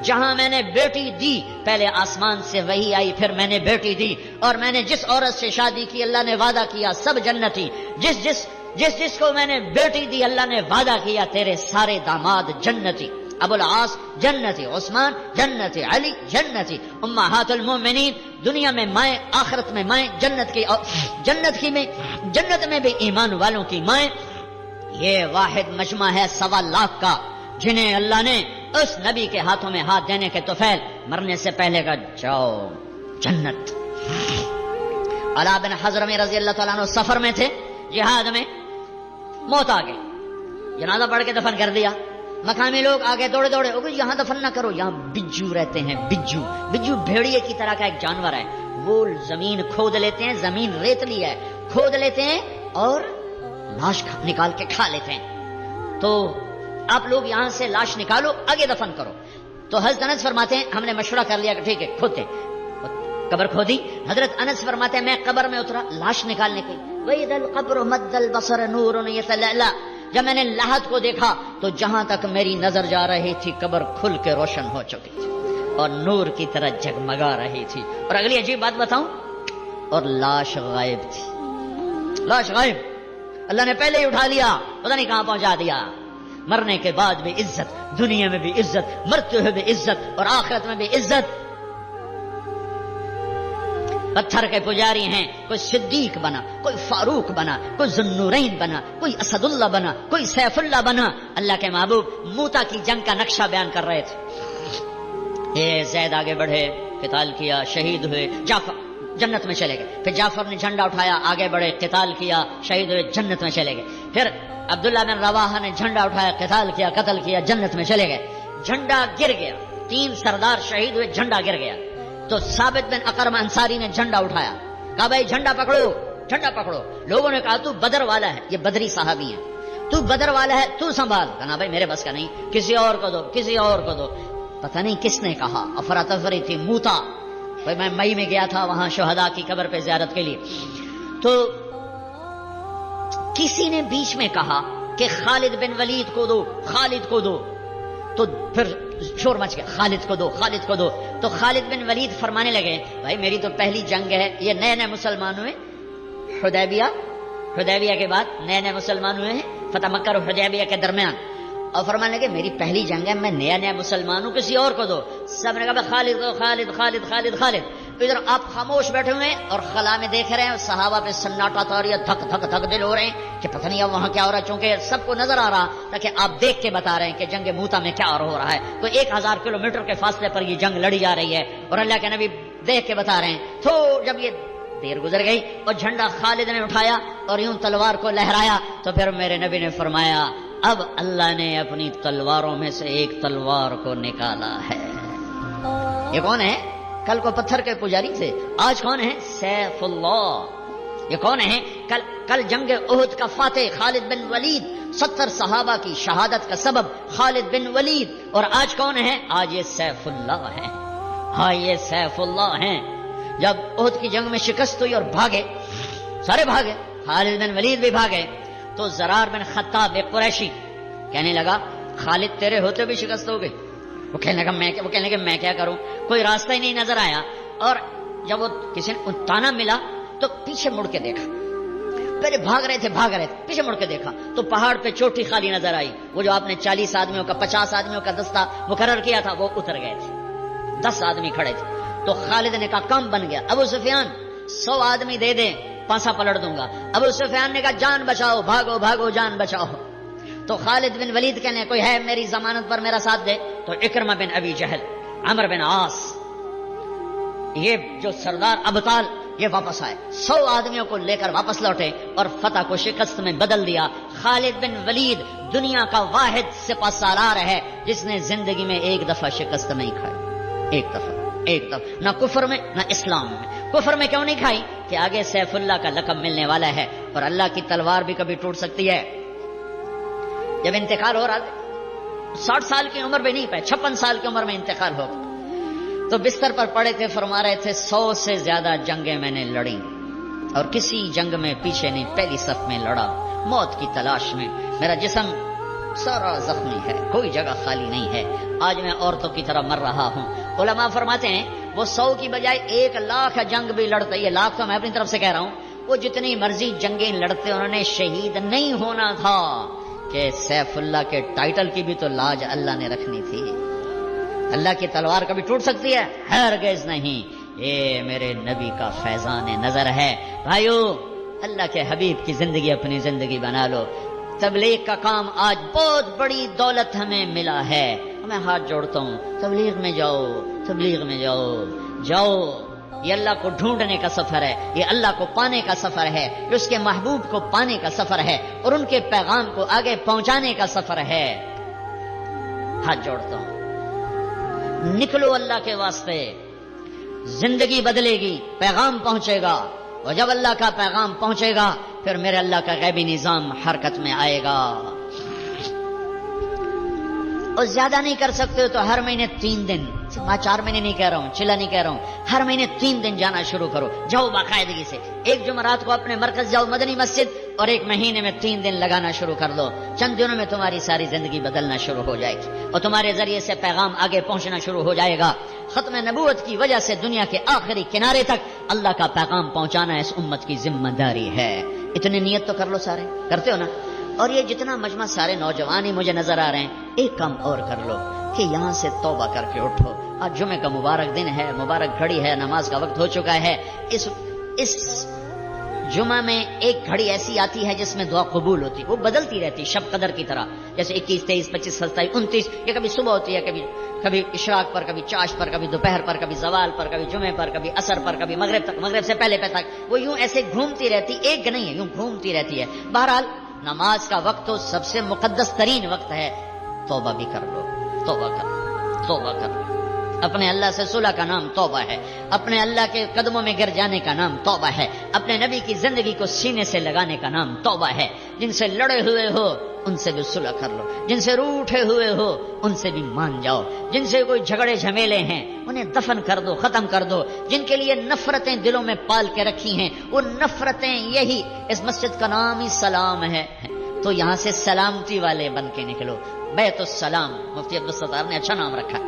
جہاں میں نے بیٹی دی، پہلے آسمان سے وحی آئی، پھر میں نے بیٹی دی، اور میں نے جس عورت سے شادی کی اللہ نے وعدہ کیا سب جنتی، جس کو میں نے بیٹی دی اللہ نے وعدہ کیا تیرے سارے داماد جنتی، ابو العاص جنتی، عثمان جنتی، علی جنتی، امہات المومنین دنیا میں مائیں، آخرت میں مائیں، جنت میں بھی ایمان والوں کی مائیں۔ یہ واحد مجمع ہے 1.25 لاکھ کا، جنہیں اللہ نے اس نبی کے ہاتھوں میں ہاتھ دینے کے توفیل مرنے سے پہلے کا جاؤ جنت۔ علا بن حضرم رضی اللہ تعالیٰ عنہ سفر میں تھے، جہاد میں، موت آ گئی، جنازہ پڑھ کے دفن کر دیا۔ مقامی لوگ آگے دوڑے یہاں دفن نہ کرو، یہاں بجو رہتے ہیں، بجو بھیڑیے کی طرح کا ایک جانور ہے، وہ زمین کھود لیتے ہیں، زمین ریتلی ہے، کھود لیتے ہیں اور لاش نکال کے کھا لیتے ہیں۔ تو آپ لوگ یہاں سے لاش نکالو، آگے دفن کرو۔ تو حضرت انس فرماتے ہیں ہم نے مشورہ کر لیا کہ ٹھیک ہے کھودتے، قبر کھودی۔ حضرت انس فرماتے ہیں میں قبر میں اترا لاش نکالنے کی، وَإِذَا الْقَبْرُ مَدَّ الْبَصَرَ نُورٌ يَتَلَأْلَأُ، جب میں نے لاحت کو دیکھا تو جہاں تک میری نظر جا رہی تھی قبر کھل کے روشن ہو چکی تھی اور نور کی طرح جگمگا رہی تھی۔ اور اگلی عجیب بات بتاؤں، اور لاش غائب تھی، لاش غائب، اللہ نے پہلے ہی اٹھا لیا، پتہ نہیں کہاں پہنچا دیا۔ مرنے کے بعد بھی عزت، دنیا میں بھی عزت، مرتے ہوئے بھی عزت، اور آخرت میں بھی عزت۔ پتھر کے پجاری ہیں، کوئی صدیق بنا، کوئی فاروق بنا، کوئی ذوالنورین بنا، کوئی اسد اللہ بنا، کوئی سیف اللہ بنا۔ اللہ کے محبوب موتا کی جنگ کا نقشہ بیان کر رہے تھے۔ یہ زید آگے بڑھے، قتال کیا، شہید ہوئے، جعفر جنت میں چلے گئے۔ پھر جعفر نے جھنڈا اٹھایا، آگے بڑھے، قتال کیا، شہید ہوئے، جنت میں چلے گئے۔ پھر عبداللہ بن رواحہ نے جھنڈا اٹھایا، قتال کیا، قتل کیا، جنت میں چلے گئے۔ جھنڈا گر گیا، 3 سردار شہید ہوئے، جھنڈا گر گیا۔ تو ثابت بن اقرم انصاری نے جھنڈا اٹھایا، کہا بھائی جھنڈا پکڑو، جھنڈا پکڑو۔ لوگوں نے کہا تو بدر والا ہے، یہ بدری صحابی ہیں، تو بدر والا ہے، تو سنبھال۔ کہا بھائی میرے بس کا نہیں، کسی اور کو دو، کسی اور کو دو۔ پتہ نہیں کس نے کہا، افراتفری تھی، موتا۔ بھائی میں مئی میں گیا تھا وہاں شہداء کی قبر پہ زیارت کے لیے، تو کسی نے بیچ میں کہا کہ خالد بن ولید کو دو، خالد کو دو۔ تو پھر شور مچ گیا، خالد کو دو، خالد کو دو۔ تو خالد بن ولید فرمانے لگے بھائی میری تو پہلی جنگ ہے، یہ نئے نئے مسلمان ہوئے، حدیبیہ کے بعد نئے نئے مسلمان ہوئے ہیں، فتح مکہ اور حدیبیہ کے درمیان، اور فرمانے لگے میری پہلی جنگ ہے، میں نیا مسلمان ہوں، کسی اور کو دو۔ سب نے کہا خالد کو، خالد خالد خالد خالد۔ ادھر آپ خاموش بیٹھے ہوئے ہیں اور خلا میں دیکھ رہے ہیں، صحابہ پہ سناٹا تاریہ، دھک دھک دھک دل ہو رہے ہیں کہ پتہ نہیں اب وہاں کیا ہو رہا ہے، چونکہ سب کو نظر آ رہا تاکہ آپ دیکھ کے بتا رہے ہیں کہ جنگ موتا میں کیا ہو رہا ہے۔ تو 1000 کلومیٹر کے فاصلے پر یہ جنگ لڑی جا رہی ہے اور اللہ کے نبی دیکھ کے بتا رہے ہیں۔ تو جب یہ دیر گزر گئی اور جھنڈا خالد نے اٹھایا اور یوں تلوار کو لہرایا، تو پھر میرے نبی نے فرمایا اب اللہ نے اپنی تلواروں میں سے ایک تلوار کو نکالا ہے۔ یہ کون ہے؟ کل کو پتھر کے پجاری تھے، آج کون ہے؟ سیف اللہ۔ یہ کون ہے؟ کل جنگ احد کا فاتح خالد بن ولید، 70 صحابہ کی شہادت کا سبب خالد بن ولید، اور آج کون ہے؟ آج یہ سیف اللہ ہے۔ ہاں یہ سیف اللہ ہیں۔ جب احد کی جنگ میں شکست ہوئی اور بھاگے، سارے بھاگے، خالد بن ولید بھی بھاگے، تو زرار بن خطاب ایک قریشی کہنے لگا خالد تیرے ہوتے بھی شکست ہو گئی۔ وہ کہنے لگا میں کیا کروں، کوئی راستہ ہی نہیں نظر آیا۔ اور جب وہ کسی نے تانا ملا تو پیچھے مڑ کے دیکھا، پہلے بھاگ رہے تھے، پیچھے مڑ کے دیکھا تو پہاڑ پہ چوٹی خالی نظر آئی۔ وہ جو آپ نے 40 آدمیوں کا 50 آدمیوں کا دستہ مقرر کیا تھا وہ اتر گئے تھے، 10 آدمی کھڑے تھے۔ تو خالد نے کہا کام بن گیا، ابو سفیان 100 آدمی دے دیں، پانسا پلٹ دوں گا۔ ابو سفیان نے کہا جان بچاؤ، بھاگو بھاگو جان بچاؤ۔ تو خالد بن ولید کہنے کوئی ہے میری ضمانت پر میرا ساتھ دے؟ تو اکرمہ بن ابی جہل، عمر بن عاص، یہ جو سردار ابطال، یہ واپس آئے، 100 آدمیوں کو لے کر واپس لوٹے اور فتح کو شکست میں بدل دیا۔ خالد بن ولید دنیا کا واحد سپہ سالار ہے جس نے زندگی میں ایک دفعہ شکست نہیں کھائی، ایک دفعہ، نہ کفر میں نہ اسلام میں۔ کفر میں کیوں نہیں کھائی؟ کہ آگے سیف اللہ کا لقب ملنے والا ہے اور اللہ کی تلوار بھی کبھی ٹوٹ سکتی ہے۔ جب انتقال ہو رہا تھا 60 سال کی عمر میں نہیں پائے، 56 سال کی عمر میں انتقال ہو گیا، تو بستر پر پڑے تھے، فرما رہے تھے 100 سے زیادہ جنگیں میں نے لڑی اور کسی جنگ میں پیچھے نہیں، پہلی صف میں لڑا، موت کی تلاش میں۔ میرا جسم سارا زخمی ہے، کوئی جگہ خالی نہیں ہے. آج میں عورتوں کی طرح مر رہا ہوں. علماء فرماتے ہیں وہ 100 کی بجائے 1,00,000 جنگ بھی لڑتے، یہ لاکھ تو میں اپنی طرف سے کہہ رہا ہوں، وہ جتنی مرضی جنگیں لڑتے انہوں نے شہید نہیں ہونا تھا کہ سیف اللہ کے ٹائٹل کی بھی تو لاج اللہ نے رکھنی تھی. اللہ کی تلوار کبھی ٹوٹ سکتی ہے؟ ہرگز نہیں. یہ میرے نبی کا فیضان نظر ہے. بھائیو، اللہ کے حبیب کی زندگی اپنی زندگی بنا لو. تبلیغ کا کام آج بہت بڑی دولت ہمیں ملا ہے. میں ہاتھ جوڑتا ہوں، تبلیغ میں جاؤ، تبلیغ میں جاؤ جاؤ. یہ اللہ کو ڈھونڈنے کا سفر ہے، یہ اللہ کو پانے کا سفر ہے، یہ اس کے محبوب کو پانے کا سفر ہے اور ان کے پیغام کو آگے پہنچانے کا سفر ہے. ہاتھ جوڑتا ہوں، نکلو اللہ کے واسطے. زندگی بدلے گی، پیغام پہنچے گا، اور جب اللہ کا پیغام پہنچے گا پھر میرے اللہ کا غیبی نظام حرکت میں آئے گا. اور زیادہ نہیں کر سکتے تو ہر مہینے 3 دن، میں 4 مہینے نہیں کہہ رہا ہوں، چلا نہیں کہہ رہا ہوں، ہر مہینے 3 دن جانا شروع کرو. جاؤ باقاعدگی سے. ایک جمعرات کو اپنے مرکز جاؤ مدنی مسجد، اور ایک مہینے میں 3 دن لگانا شروع کر دو. چند دنوں میں تمہاری ساری زندگی بدلنا شروع ہو جائے گی اور تمہارے ذریعے سے پیغام آگے پہنچنا شروع ہو جائے گا. ختم نبوت کی وجہ سے دنیا کے آخری کنارے تک اللہ کا پیغام پہنچانا اس امت کی ذمہ داری ہے. اتنی نیت تو کر لو، سارے کرتے ہو نا. اور یہ جتنا مجمع سارے نوجوان ہی مجھے نظر آ رہے ہیں، ایک کام اور کر لو کہ یہاں سے توبہ کر کے اٹھو. آج جمعے کا مبارک دن ہے، مبارک گھڑی ہے، نماز کا وقت ہو چکا ہے. اس جمعہ میں ایک گھڑی ایسی آتی ہے جس میں دعا قبول ہوتی، وہ بدلتی رہتی شب قدر کی طرح، جیسے 21، 23، 25، 27، 29. یہ کبھی صبح ہوتی ہے، کبھی اشراق پر، کبھی چاش پر، کبھی دوپہر پر، کبھی زوال پر، کبھی جمعے پر، کبھی عصر پر، کبھی مغرب تک، مغرب سے پہلے تک. وہ یوں ایسے گھومتی رہتی، ایک نہیں ہے، یوں گھومتی رہتی ہے. بہرحال نماز کا وقت تو سب سے مقدس ترین وقت ہے. توبہ بھی کر لو، توبہ کر لو، توبہ کر لو. اپنے اللہ سے صلح کا نام توبہ ہے. اپنے اللہ کے قدموں میں گر جانے کا نام توبہ ہے. اپنے نبی کی زندگی کو سینے سے لگانے کا نام توبہ ہے. جن سے لڑے ہوئے ہو ان سے بھی صلح کر لو، جن سے روٹھے ہوئے ہو ان سے بھی مان جاؤ، جن سے کوئی جھگڑے جھمیلے ہیں انہیں دفن کر دو، ختم کر دو. جن کے لیے نفرتیں دلوں میں پال کے رکھی ہیں، وہ نفرتیں یہی اس مسجد کا نام ہی سلام ہے، تو یہاں سے سلامتی والے بن کے نکلو. بیت السلام، مفتی عبدالستار نے اچھا نام رکھا،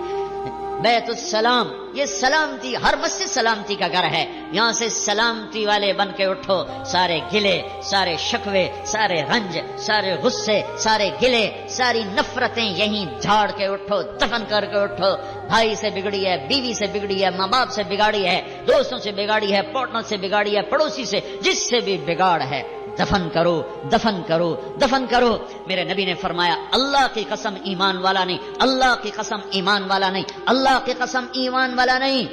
بیت السلام. یہ سلامتی، ہر مسجد سلامتی کا گھر ہے. یہاں سے سلامتی والے بن کے اٹھو. سارے گلے، سارے شکوے، سارے رنج، سارے غصے، سارے گلے، ساری نفرتیں یہیں جھاڑ کے اٹھو، دفن کر کے اٹھو. بھائی سے بگڑی ہے، بیوی سے بگڑی ہے، ماں باپ سے بگاڑی ہے، دوستوں سے بگاڑی ہے، پارٹنر سے بگاڑی ہے، پڑوسی سے، جس سے بھی بگاڑ ہے، دفن کرو، دفن کرو، دفن کرو. میرے نبی نے فرمایا اللہ کی قسم ایمان والا نہیں، اللہ کی قسم ایمان والا نہیں، اللہ کی قسم ایمان والا نہیں.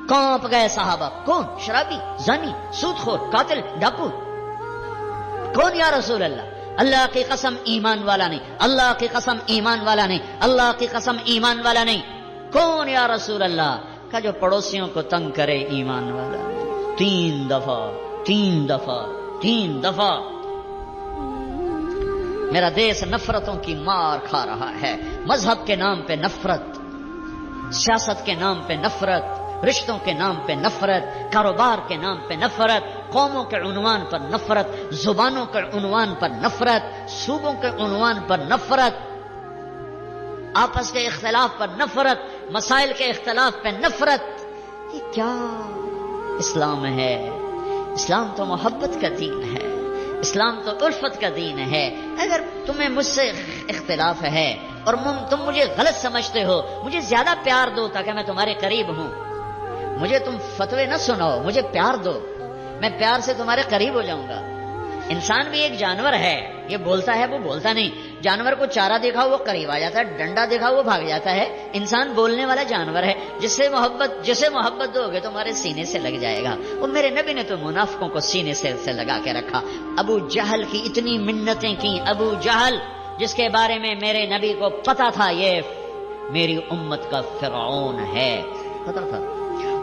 کانپ گئے صحابہ. کون؟ شرابی، زانی، سودخور، قاتل، ڈاکو؟ کون یا رسول اللہ؟ اللہ کی قسم ایمان والا نہیں، اللہ کی قسم ایمان والا نہیں، اللہ کی قسم ایمان والا نہیں. کون یا رسول اللہ؟ کا جو پڑوسیوں کو تنگ کرے ایمان والا نہیں. 3 دفعہ 3 دفعہ 3 دفعہ. میرا دیس نفرتوں کی مار کھا رہا ہے. مذہب کے نام پہ نفرت، سیاست کے نام پہ نفرت، رشتوں کے نام پہ نفرت، کاروبار کے نام پہ نفرت، قوموں کے عنوان پر نفرت، زبانوں کے عنوان پر نفرت، صوبوں کے عنوان پر نفرت، آپس کے اختلاف پر نفرت، مسائل کے اختلاف پہ نفرت. یہ کیا اسلام ہے؟ اسلام تو محبت کا دین ہے، اسلام تو الفت کا دین ہے. اگر تمہیں مجھ سے اختلاف ہے اور تم مجھے غلط سمجھتے ہو، مجھے زیادہ پیار دو تاکہ میں تمہارے قریب ہوں. مجھے تم فتوے نہ سناؤ، مجھے پیار دو، میں پیار سے تمہارے قریب ہو جاؤں گا. انسان بھی ایک جانور ہے، یہ بولتا ہے وہ بولتا نہیں. جانور کو چارہ دیکھا وہ قریب آ جاتا ہے، ڈنڈا دیکھا وہ بھاگ جاتا ہے. انسان بولنے والا جانور ہے. جسے محبت دو گے تمہارے سینے سے لگ جائے گا. اور میرے نبی نے تو منافقوں کو سینے سے لگا کے رکھا. ابو جہل کی اتنی منتیں کی. ابو جہل جس کے بارے میں میرے نبی کو پتا تھا یہ میری امت کا فرعون ہے، پتا تھا.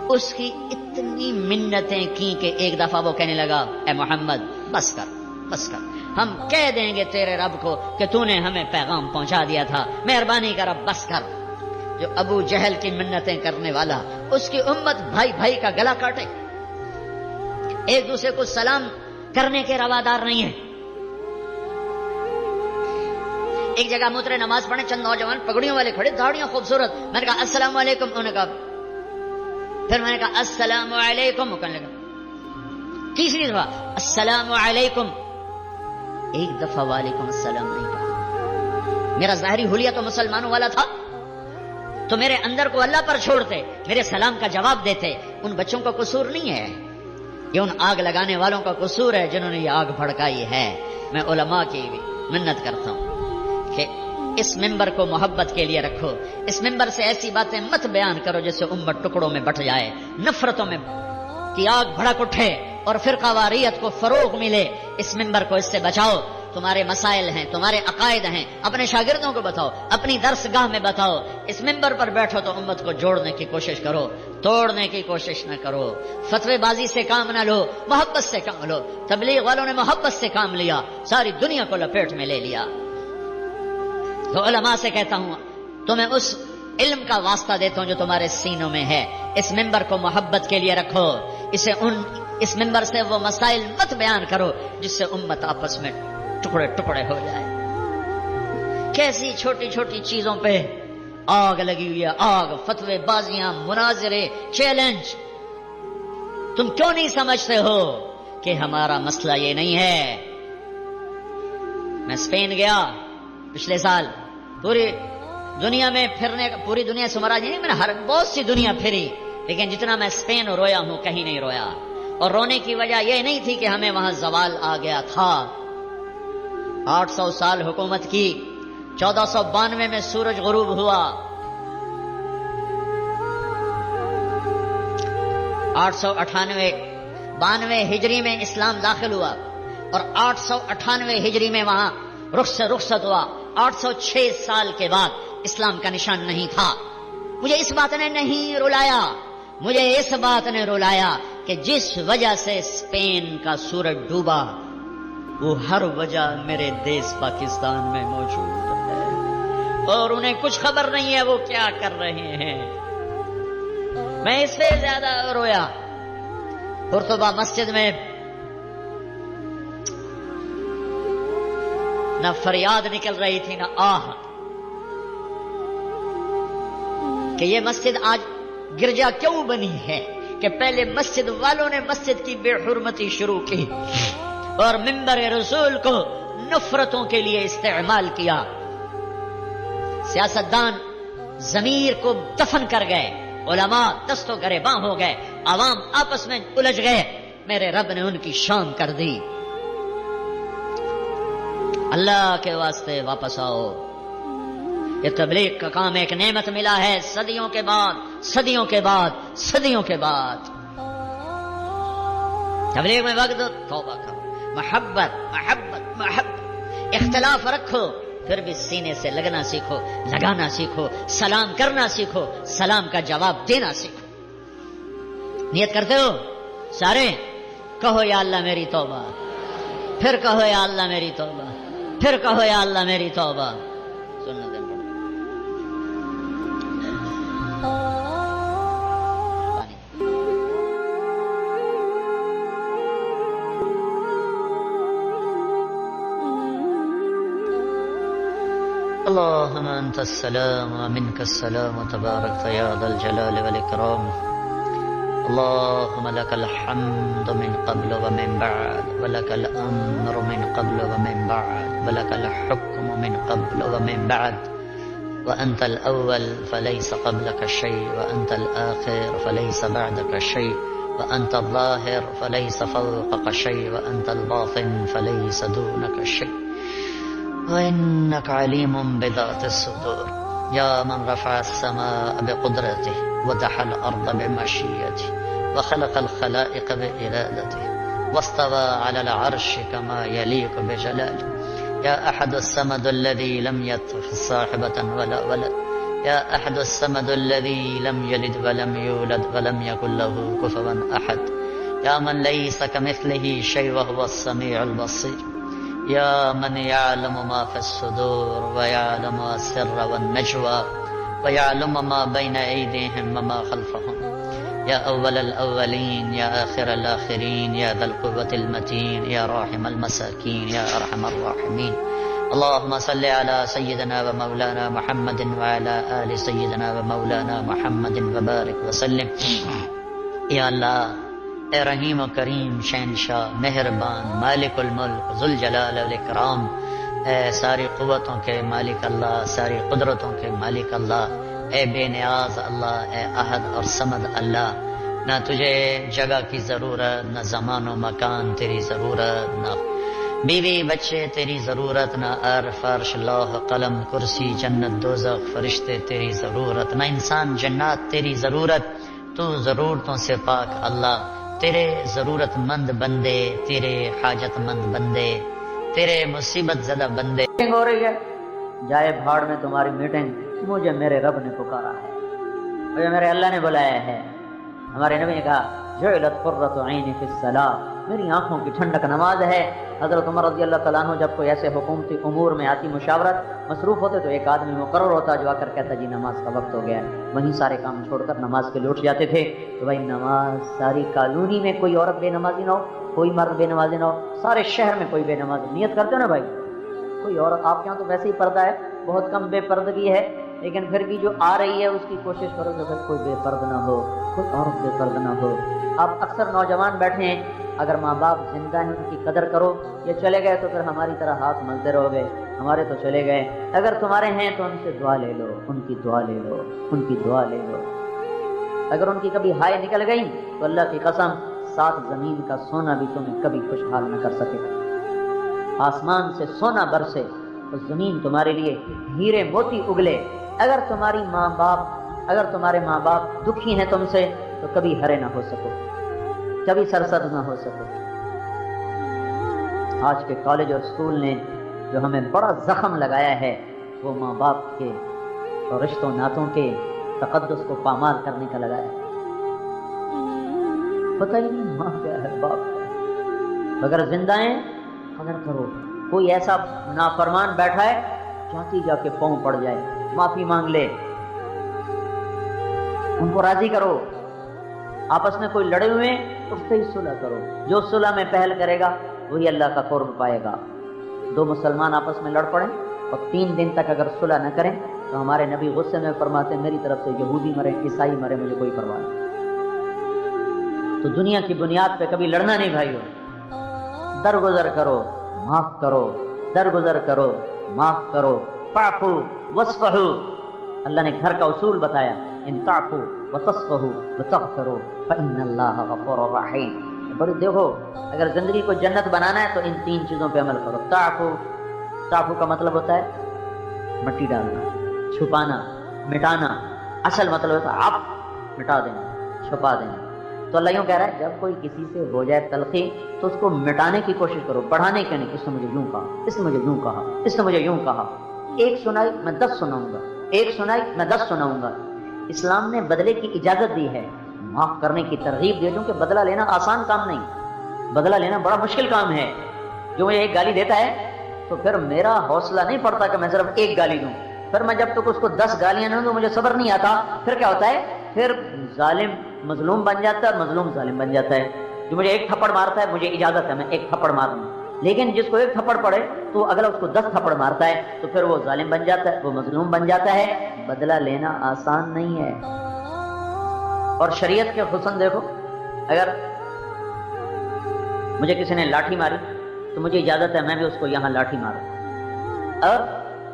اس کی اتنی منتیں کی کہ ایک دفعہ وہ کہنے لگا اے محمد بس کر، بس کر، ہم کہہ دیں گے تیرے رب کو کہ تو نے ہمیں پیغام پہنچا دیا تھا، مہربانی کر اب بس کر. جو ابو جہل کی منتیں کرنے والا، اس کی امت بھائی بھائی کا گلا کاٹے، ایک دوسرے کو سلام کرنے کے روادار نہیں ہے. ایک جگہ مترے نماز پڑھنے، چند نوجوان پگڑیوں والے کھڑے، داڑیاں خوبصورت. میں نے کہا السلام علیکم، انہوں نے کہا، پھر میں نے کہا السلام علیکم، وہ کہنے لگا تیسری دفعہ السلام علیکم، ایک دفعہ وعلیکم السلام نہیں کہا. میرا ظاہری حلیہ تو مسلمانوں والا تھا، تو میرے اندر کو اللہ پر چھوڑتے، میرے سلام کا جواب دیتے. ان بچوں کا قصور نہیں ہے، یہ ان آگ لگانے والوں کا قصور ہے جنہوں نے یہ آگ بھڑکائی ہے. میں علماء کی بھی منت کرتا ہوں کہ اس ممبر کو محبت کے لیے رکھو. اس ممبر سے ایسی باتیں مت بیان کرو جس سے امت ٹکڑوں میں بٹ جائے، نفرتوں میں کی آگ بھڑک اٹھے اور فرقہ واریت کو فروغ ملے. اس ممبر کو اس سے بچاؤ. تمہارے مسائل ہیں، تمہارے عقائد ہیں، اپنے شاگردوں کو بتاؤ، اپنی درس گاہ میں بتاؤ. اس ممبر پر بیٹھو تو امت کو جوڑنے کی کوشش کرو، توڑنے کی کوشش نہ کرو. فتوی بازی سے کام نہ لو، محبت سے کام لو. تبلیغ والوں نے محبت سے کام لیا، ساری دنیا کو لپیٹ میں لے لیا. تو علماء سے کہتا ہوں، تمہیں اس علم کا واسطہ دیتا ہوں جو تمہارے سینوں میں ہے. اس ممبر کو محبت کے لیے رکھو. اس ممبر سے وہ مسائل مت بیان کرو جس سے امت آپس میں ٹکڑے ٹکڑے ہو جائے. کیسی چھوٹی چھوٹی چیزوں پہ آگ لگی ہوئی ہے، آگ، فتوے بازیاں، مناظرے، چیلنج. تم کیوں نہیں سمجھتے ہو کہ ہمارا مسئلہ یہ نہیں ہے؟ میں اسپین گیا پچھلے سال، پوری دنیا میں پھرنے کا، پوری دنیا سے مراد نہیں، میں نے بہت سی دنیا پھری، لیکن جتنا میں اسپین رویا ہوں کہیں نہیں رویا. اور رونے کی وجہ یہ نہیں تھی کہ ہمیں وہاں زوال آ گیا تھا. 800 سال حکومت کی، 1492 میں سورج غروب ہوا، 892 ہجری میں اسلام داخل ہوا، اور 898 ہجری میں وہاں رخصت ہوا. 806 سال کے بعد اسلام کا نشان نہیں تھا. مجھے اس بات نے نہیں رلایا، مجھے اس بات نے رلایا کہ جس وجہ سے اسپین کا سورج ڈوبا وہ ہر وجہ میرے دیس پاکستان میں موجود ہے، اور انہیں کچھ خبر نہیں ہے وہ کیا کر رہے ہیں. میں اس سے زیادہ رویا. قرطبہ مسجد میں نہ فریاد نکل رہی تھی نہ آہ کہ یہ مسجد آج گرجا کیوں بنی ہے، کہ پہلے مسجد والوں نے مسجد کی بے حرمتی شروع کی اور منبر رسول کو نفرتوں کے لیے استعمال کیا. سیاستدان ضمیر کو دفن کر گئے، علماء دست و گریباں ہو گئے، عوام آپس میں الجھ گئے. میرے رب نے ان کی شام کر دی. اللہ کے واسطے واپس آؤ. یہ تبلیغ کا کام ایک نعمت ملا ہے صدیوں کے بعد، صدیوں کے بعد، صدیوں کے بعد. تبلیغ میں وقت توبہ کرو، محبت محبت محبت. اختلاف رکھو پھر بھی سینے سے لگنا سیکھو، لگانا سیکھو، سلام کرنا سیکھو، سلام کا جواب دینا سیکھو. نیت کرتے ہو سارے؟ کہو یا اللہ میری توبہ، پھر کہو یا اللہ میری توبہ، پھر کہو یا اللہ میری توبہ. سننا دیں اللهم أنت السلام ومنك السلام وتباركت يا ذا الجلال والإكرام. اللهم لك الحمد من قبل ومن بعد، ولك الأمر من قبل ومن بعد، ولك الحكم من قبل ومن بعد. وأنت الأول فليس قبلك شيء، وأنت الآخر فليس بعدك شيء، وأنت الظاهر فليس فوقك شيء، وأنت الباطن فليس دونك شيء. وإنك عليم بذات الصدور. يا من رفع السماء بقدرته ودحى الأرض بمشيئته وخلق الخلائق بإرادته واستوى على العرش كما يليق بجلاله. يا أحد الصمد الذي لم يتخذ صاحبة ولا ولد. يا أحد الصمد الذي لم يلد ولم يولد ولم يكن له كفوا أحد. يا من ليس كمثله شيء وهو السميع البصير. يا من يعلم ما في الصدور ويعلم السر والنجوى ويعلم ما بين أيديهم وما خلفهم یا اول الاولین یا آخر الاخرین یا ذا القوة المتین یا راحم المساکین یا ارحم الراحمین. اللهم صل على سيدنا ومولانا محمد وعلى آل سيدنا ومولانا محمد وبارك وسلم. یا اللہ اے رحیم و کریم شہنشاہ مہربان مالک الملک ذوالجلال والاکرام، اے ساری قوتوں کے مالک اللہ، ساری قدرتوں کے مالک اللہ، اے بے نیاز اللہ، اے احد اور صمد اللہ، نہ تجھے جگہ کی ضرورت، نہ زمان و مکان تیری ضرورت، نہ بیوی بچے تیری ضرورت، نہ عرش فرش لوح قلم کرسی جنت دوزخ فرشتے تیری ضرورت، نہ انسان جنات تیری ضرورت. تو ضرورتوں سے پاک اللہ، تیرے ضرورت مند بندے، تیرے حاجت مند بندے، تیرے مصیبت زدہ بندے. ہو رہی ہے جائے بھاڑ میں تمہاری میٹنگ، مجھے میرے رب نے پکارا ہے، مجھے میرے اللہ نے بلایا ہے. ہمارے نبی نے کہا جعلت قرۃ عینی فی الصلاۃ، میری آنکھوں کی ٹھنڈک نماز ہے. حضرت عمر رضی اللہ تعالیٰ عنہ جب کوئی ایسے حکومتی امور میں آتی مشاورت مصروف ہوتے تو ایک آدمی مقرر ہوتا جو آ کر کہتا جی نماز کا وقت ہو گیا ہے، وہیں سارے کام چھوڑ کر نماز کے لیے اٹھ جاتے تھے. تو بھائی نماز ساری کالونی میں کوئی عورت بے نمازی نہ ہو، کوئی مرد بے نمازی نہ ہو، سارے شہر میں کوئی بے نمازی. نیت کرتے ہو نا بھائی، کوئی عورت آپ کے یہاں تو ویسے ہی پردہ ہے، بہت کم بے پردگی ہے، لیکن پھر بھی جو آ رہی ہے اس کی کوشش کرو کہ کوئی بے پرد نہ ہو، کوئی عورت بے پرد نہ ہو. آپ اکثر نوجوان بیٹھے ہیں، اگر ماں باپ زندہ ہیں ان کی قدر کرو، یہ چلے گئے تو پھر ہماری طرح ہاتھ ملتے رہو گے، ہمارے تو چلے گئے. اگر تمہارے ہیں تو ان سے دعا لے لو، ان کی دعا لے لو، ان کی دعا لے لو. اگر ان کی کبھی ہائے نکل گئی تو اللہ کی قسم ساتھ زمین کا سونا بھی تمہیں کبھی خوشحال نہ کر سکے. آسمان سے سونا برسے تو زمین تمہارے لیے ہیرے موتی اگلے. اگر تمہارے ماں باپ دکھی ہیں تم سے تو کبھی ہرے نہ ہو سکو، کبھی سرسد نہ ہو سکو. آج کے کالج اور اسکول نے جو ہمیں بڑا زخم لگایا ہے وہ ماں باپ کے اور رشتوں ناتوں کے تقدس کو پامال کرنے کا لگایا ہے. پتہ ہی نہیں ماں کیا ہے باپ کیا ہے. اگر زندہ ہیں قدر کرو. کوئی ایسا نافرمان بیٹھا ہے جاتی جا کے پاؤں پڑ جائے، معافی مانگ لے، ان کو راضی کرو. آپس میں کوئی لڑے ہوئے تو اس سے ہی صلح کرو. جو صلح میں پہل کرے گا وہی اللہ کا قرب پائے گا. دو مسلمان آپس میں لڑ پڑیں اور 3 دن تک اگر صلح نہ کریں تو ہمارے نبی غصے میں فرماتے ہیں میری طرف سے یہودی مرے عیسائی مرے مجھے کوئی پرواہ نہیں. تو دنیا کی بنیاد پہ کبھی لڑنا نہیں بھائیو. درگزر کرو، معاف کرو، درگزر کرو، معاف کرو. فاعفو واصفحوا، اللہ نے گھر کا اصول بتایا، ان تعفو وتصفحوا وتغفروا فإن اللہ غفور رحیم. بڑی دیکھو اگر زندگی کو جنت بنانا ہے تو ان 3 چیزوں پہ عمل کرو. تعفو کا مطلب ہوتا ہے مٹی ڈالنا، چھپانا، مٹانا. اصل مطلب ہوتا ہے آپ مٹا دینا، چھپا دینا. تو اللہ یوں کہہ رہا ہے جب کوئی کسی سے ہو جائے تلخی تو اس کو مٹانے کی کوشش کرو، بڑھانے کے نہیں. اس نے مجھے یوں کہا، اس نے مجھے یوں کہا، اس نے مجھے یوں کہا. ایک سنائی میں 10 سناؤں گا، ایک سنائی میں 10 سناؤں گا. اسلام نے بدلے کی اجازت دی ہے، معاف کرنے کی ترغیب دی، کیونکہ بدلہ لینا آسان کام نہیں، بدلہ لینا بڑا مشکل کام ہے. جو مجھے ایک گالی دیتا ہے تو پھر میرا حوصلہ نہیں پڑتا کہ میں صرف ایک گالی دوں. پھر میں جب تک اس کو 10 گالیاں نہ دوں مجھے صبر نہیں آتا. پھر کیا ہوتا ہے، پھر ظالم مظلوم بن جاتا ہے اور مظلوم ظالم بن جاتا ہے. جو مجھے ایک تھپڑ مارتا ہے مجھے اجازت ہے میں ایک تھپڑ ماروں، لیکن جس کو ایک تھپڑ پڑے تو اگلا اس کو 10 تھپڑ مارتا ہے تو پھر وہ ظالم بن جاتا ہے، وہ مظلوم بن جاتا ہے. بدلہ لینا آسان نہیں ہے. اور شریعت کے حسن دیکھو، اگر مجھے کسی نے لاٹھی ماری تو مجھے اجازت ہے میں بھی اس کو یہاں لاٹھی ماروں. اور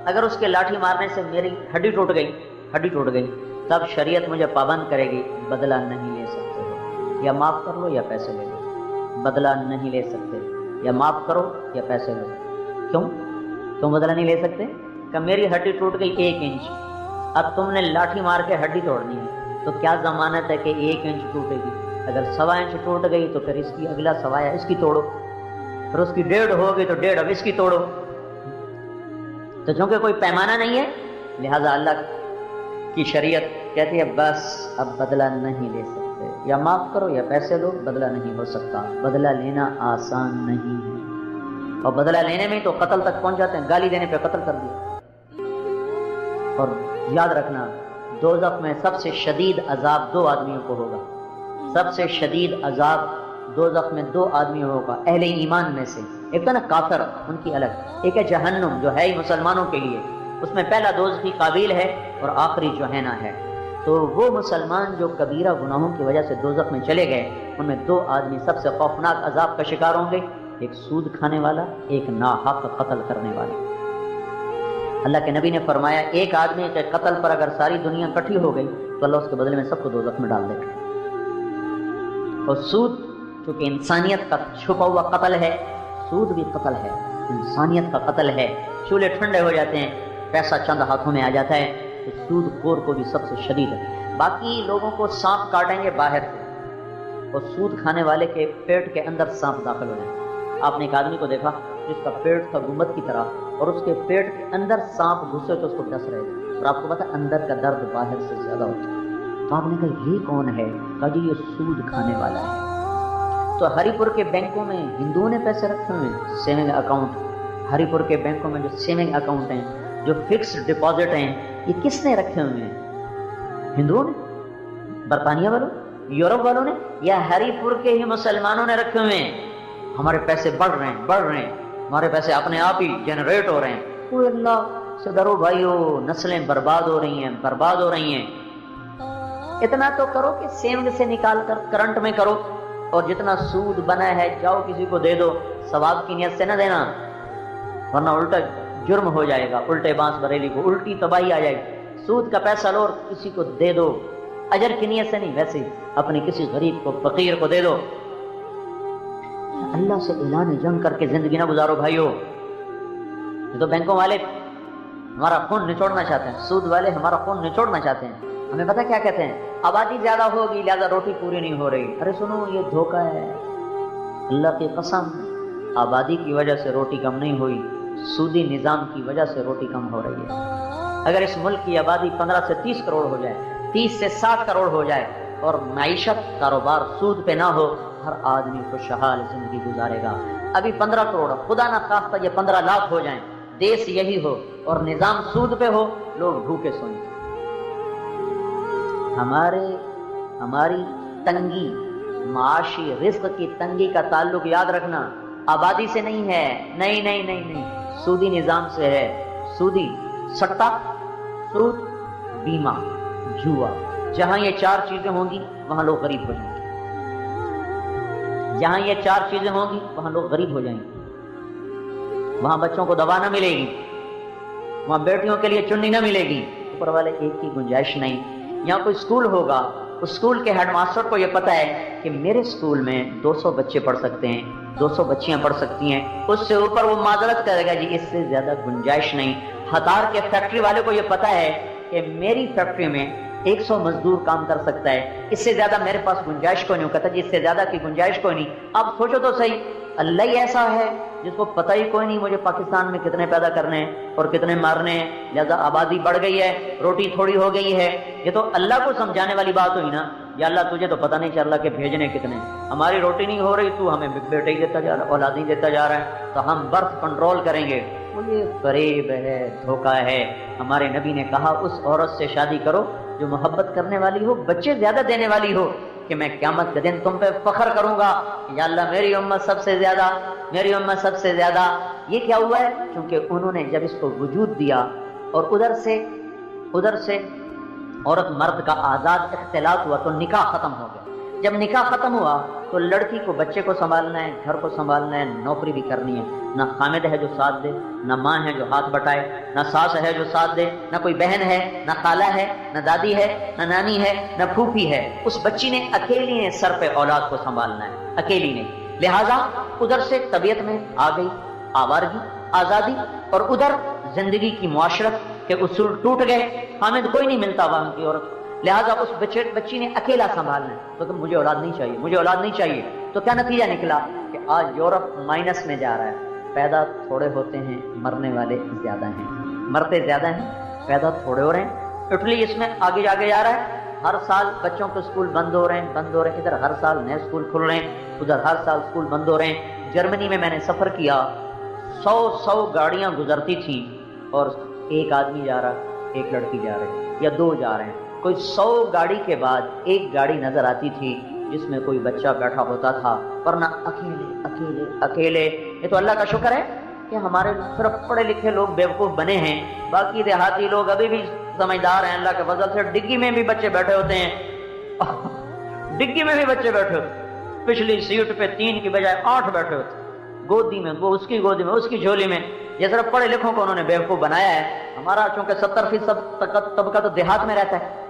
اگر اس کے لاٹھی مارنے سے میری ہڈی ٹوٹ گئی تب شریعت مجھے پابند کرے گی بدلہ نہیں لے سکتے ہو، یا معاف کر لو یا پیسے لے لو. بدلہ نہیں لے سکتے، یا معاف کرو یا پیسے لو. کیوں بدلہ نہیں لے سکتے؟ کہ میری ہڈی ٹوٹ گئی 1 انچ، اب تم نے لاٹھی مار کے ہڈی توڑنی ہے تو کیا ضمانت ہے کہ 1 انچ ٹوٹے گی؟ اگر 1.25 انچ ٹوٹ گئی تو پھر اس کی اگلا 1.25 اس کی توڑو، پھر اس کی 1.5 ہو گئی تو 1.5 اب اس کی توڑو. تو چونکہ کوئی پیمانہ نہیں ہے لہذا اللہ کی شریعت کہتی ہے بس اب بدلہ نہیں لے سکتے، یا معاف کرو یا پیسے لو، بدلہ نہیں ہو سکتا. بدلہ لینا آسان نہیں ہے، اور بدلہ لینے میں تو قتل تک پہنچ جاتے ہیں. گالی دینے پہ قتل کر دیا. اور یاد رکھنا دوزخ میں سب سے شدید عذاب 2 آدمیوں کو ہوگا. سب سے شدید عذاب دوزخ میں دو آدمی ہوگا اہل ایمان میں سے، ایک تو نا کافر، ان کی الگ، ایک ہے جہنم جو ہے ہی مسلمانوں کے لیے، اس میں پہلا دوزخی قابیل ہے اور آخری جوہینہ ہے۔ تو وہ مسلمان جو کبیرہ گناہوں کی وجہ سے دوزخ میں چلے گئے، ان میں دو آدمی سب سے خوفناک عذاب کا شکار ہوں گے، ایک سود کھانے والا، ایک ناحق قتل کرنے والا۔ اللہ کے نبی نے فرمایا ایک آدمی کے قتل پر اگر ساری دنیا اکٹھی ہو گئی تو اللہ اس کے بدلے میں سب کو دوزخ میں ڈال دے گا۔ اور سود چونکہ انسانیت کا چھپا ہوا قتل ہے، سود بھی قتل ہے، انسانیت کا قتل ہے، چولہے ٹھنڈے ہو جاتے ہیں، پیسہ چند ہاتھوں میں آ جاتا ہے، تو سود خور کو بھی سب سے شدید ہے۔ باقی لوگوں کو سانپ کاٹیں گے باہر سے، اور سود کھانے والے کے پیٹ کے اندر سانپ داخل ہو جائیں۔ آپ نے ایک آدمی کو دیکھا جس کا پیٹ تھا گنبد کی طرح، اور اس کے پیٹ کے اندر سانپ گھسے تو اس کو ڈس رہے تھے، اور آپ کو پتا اندر کا درد باہر سے زیادہ ہوتا ہے۔ تو آپ نے کہا یہ کون ہے؟ کہا جی یہ سود کھانے والا ہے۔ تو ہری پور کے بینکوں میں ہندوؤں نے پیسے رکھے ہوئے ہیں، سیونگ اکاؤنٹ، ہری پور کے بینکوں میں جو سیونگ اکاؤنٹ ہیں، جو فکسڈ ڈپازٹ ہیں، یہ کس نے رکھے ہوئے ہیں؟ ہندوؤں نے، برطانیہ والوں، یورپ والوں نے، یا ہری پور کے ہی مسلمانوں نے رکھے ہوئے ہیں؟ ہمارے پیسے بڑھ رہے ہیں، ہمارے پیسے اپنے آپ ہی جنریٹ ہو رہے ہیں۔ اوہ اللہ سے ڈرو بھائیو، نسلیں برباد ہو رہی ہیں۔ اتنا تو کرو کہ سیونگ سے نکال کر کرنٹ میں کرو، اور جتنا سود بنا ہے جاؤ کسی کو دے دو، ثواب کی نیت سے نہ دینا، ورنہ الٹا جرم ہو جائے گا، الٹے بانس بریلی کو الٹی تباہی آ جائے گی۔ سود کا پیسہ لو اور کسی کو دے دو، اجر کی نیت سے نہیں، ویسے اپنے کسی غریب کو، فقیر کو دے دو۔ اللہ سے اعلان جنگ کر کے زندگی نہ گزارو بھائیو۔ یہ تو بینکوں والے ہمارا خون نچوڑنا چاہتے ہیں، سود والے ہمارا خون نچوڑنا چاہتے ہیں۔ ہمیں پتہ کیا کہتے ہیں؟ آبادی زیادہ ہوگی لہذا روٹی پوری نہیں ہو رہی۔ ارے سنو، یہ دھوکہ ہے، اللہ کی قسم، آبادی کی وجہ سے روٹی کم نہیں ہوئی، سودی نظام کی وجہ سے روٹی کم ہو رہی ہے۔ اگر اس ملک کی آبادی 15 سے 30 کروڑ ہو جائے، 30 سے 60 کروڑ ہو جائے، اور معیشت کاروبار سود پہ نہ ہو، ہر آدمی خوشحال زندگی گزارے گا۔ ابھی 15 کروڑ، خدا نہ خواستہ یہ 15 لاکھ ہو جائیں، دیش یہی ہو اور نظام سود پہ ہو، لوگ بھوکے سوئیں۔ ہماری تنگی، معاشی رزق کی تنگی کا تعلق یاد رکھنا آبادی سے نہیں ہے، نہیں، سودی نظام سے ہے۔ سودی، سٹا، سود، بیمہ، جوا، جہاں یہ 4 چیزیں ہوں گی وہاں لوگ غریب ہو جائیں گے۔ جہاں یہ 4 چیزیں ہوں گی وہاں لوگ غریب ہو جائیں گے۔ وہاں بچوں کو دوا نہ ملے گی، وہاں بیٹیوں کے لیے چننی نہ ملے گی، اوپر والے ایک کی گنجائش نہیں۔ یہاں کوئی اسکول ہوگا، اس اسکول کے ہیڈ ماسٹر کو یہ پتہ ہے کہ میرے اسکول میں 200 بچے پڑھ سکتے ہیں، 200 بچیاں پڑھ سکتی ہیں، اس سے اوپر وہ معذرت کرے گا جی اس سے زیادہ گنجائش نہیں۔ ہتار کے فیکٹری والے کو یہ پتہ ہے کہ میری فیکٹری میں 100 مزدور کام کر سکتا ہے، اس سے زیادہ میرے پاس گنجائش کوئی نہیں، کہتا جی اس سے زیادہ کی گنجائش کوئی نہیں۔ اب سوچو تو صحیح، اللہ ہی ایسا ہے جس کو پتہ ہی کوئی نہیں مجھے پاکستان میں کتنے پیدا کرنے ہیں اور کتنے مارنے ہیں، لہذا آبادی بڑھ گئی ہے، روٹی تھوڑی ہو گئی ہے۔ یہ تو اللہ کو سمجھانے والی بات ہوئی نا، یا اللہ تجھے تو پتہ نہیں چل رہا کہ بھیجنے کتنے، ہماری روٹی نہیں ہو رہی، تو ہمیں بیٹے ہی دیتا جا رہا ہے، اولاد ہی دیتا جا رہا ہے، تو ہم برتھ کنٹرول کریں گے۔ وہ یہ فریب ہے، دھوکہ ہے۔ ہمارے نبی نے کہا اس عورت سے شادی کرو جو محبت کرنے والی ہو، بچے زیادہ دینے والی ہو، کہ میں قیامت کے دن تم پہ فخر کروں گا، یا اللہ میری امت سب سے زیادہ، میری امت سب سے زیادہ۔ یہ کیا ہوا ہے؟ کیونکہ انہوں نے جب اس کو وجود دیا اور ادھر سے عورت مرد کا آزاد اختلاط ہوا تو نکاح ختم ہو گیا۔ جب نکاح ختم ہوا تو لڑکی کو بچے کو سنبھالنا ہے، گھر کو سنبھالنا ہے، نوکری بھی کرنی ہے۔ نہ خامد ہے جو ساتھ دے، نہ ماں ہے جو ہاتھ بٹائے، نہ ساس ہے جو ساتھ دے، نہ کوئی بہن ہے، نہ خالہ ہے، نہ دادی ہے، نہ نانی ہے، نہ پھوپھی ہے۔ اس بچی نے اکیلی نے سر پہ اولاد کو سنبھالنا ہے، اکیلی نے۔ لہذا ادھر سے طبیعت میں آ گئی آوارگی، آزادی، اور ادھر زندگی کی معاشرت کے اصول ٹوٹ گئے، خامد کوئی نہیں ملتا وہاں کی عورت، لہذا اس بچی نے اکیلا سنبھالنا ہے۔ تو مجھے اولاد نہیں چاہیے، مجھے اولاد نہیں چاہیے۔ تو کیا نتیجہ نکلا کہ آج یورپ مائنس میں جا رہا ہے، پیدا تھوڑے ہوتے ہیں، مرنے والے زیادہ ہیں، مرتے زیادہ ہیں، پیدا تھوڑے ہو رہے ہیں۔ اٹلی اس میں آگے جا رہا ہے، ہر سال بچوں کے اسکول بند ہو رہے ہیں، ادھر ہر سال نئے اسکول کھل رہے ہیں، ادھر ہر سال اسکول بند ہو رہے ہیں۔ جرمنی میں نے سفر کیا، 100 گاڑیاں گزرتی تھیں اور ایک آدمی جا رہا، ایک لڑکی جا رہی، یا 2 جا رہے ہیں۔ کوئی 100 گاڑی کے بعد ایک گاڑی نظر آتی تھی جس میں کوئی بچہ بیٹھا ہوتا تھا، ورنہ اکیلے اکیلے اکیلے. یہ تو اللہ کا شکر ہے کہ ہمارے صرف پڑھے لکھے لوگ بیوقوف بنے ہیں، باقی دیہاتی لوگ ابھی بھی سمجھدار ہیں اللہ کے فضل سے. ڈگی میں بھی بچے بیٹھے ہوتے ہیں، ڈگی میں بھی بچے بیٹھے ہوتے ہیں، پچھلی سیٹ پہ 3 کی بجائے 8 بیٹھے ہوتے ہیں، گودی میں، وہ اس کی گودی میں، اس کی جھولی میں. یہ صرف پڑھے لکھوں کو انہوں نے بیوقوف بنایا ہے. ہمارا چونکہ 70% طبقہ تو دیہات میں رہتا ہے،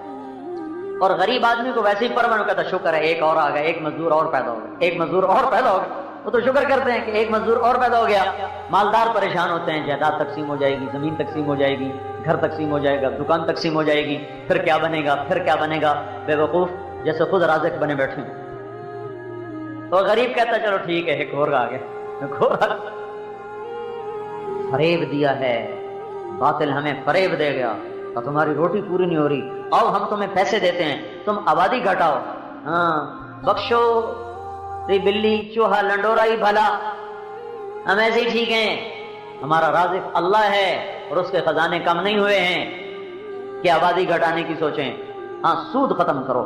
اور غریب آدمی کو ویسے ہی پرمن کہتا شکر ہے ایک اور آ گیا، ایک مزدور اور پیدا ہو گیا، ایک مزدور اور پیدا ہو گیا. وہ تو شکر کرتے ہیں کہ ایک مزدور اور پیدا ہو گیا. مالدار پریشان ہوتے ہیں، جائیداد تقسیم ہو جائے گی، زمین تقسیم ہو جائے گی، گھر تقسیم ہو جائے گا، دکان تقسیم ہو جائے گی، پھر کیا بنے گا، پھر کیا بنے گا. بے وقوف جیسے خود رازق بنے بیٹھے ہیں. تو غریب کہتا چلو ٹھیک ہے ایک اور آ گیا، ایک اور آ گیا. فریب دیا ہے باطل، ہمیں فریب دے گیا اور تمہاری روٹی پوری نہیں ہو رہی، آؤ ہم تمہیں پیسے دیتے ہیں، تم آبادی گھٹاؤ، ہاں بخشو ری بلی چوہا لنڈورا ہی بھلا، ہم ایسے ہی ٹھیک ہیں. ہمارا رازق اللہ ہے اور اس کے خزانے کم نہیں ہوئے ہیں کہ آبادی گھٹانے کی سوچیں. ہاں سود ختم کرو،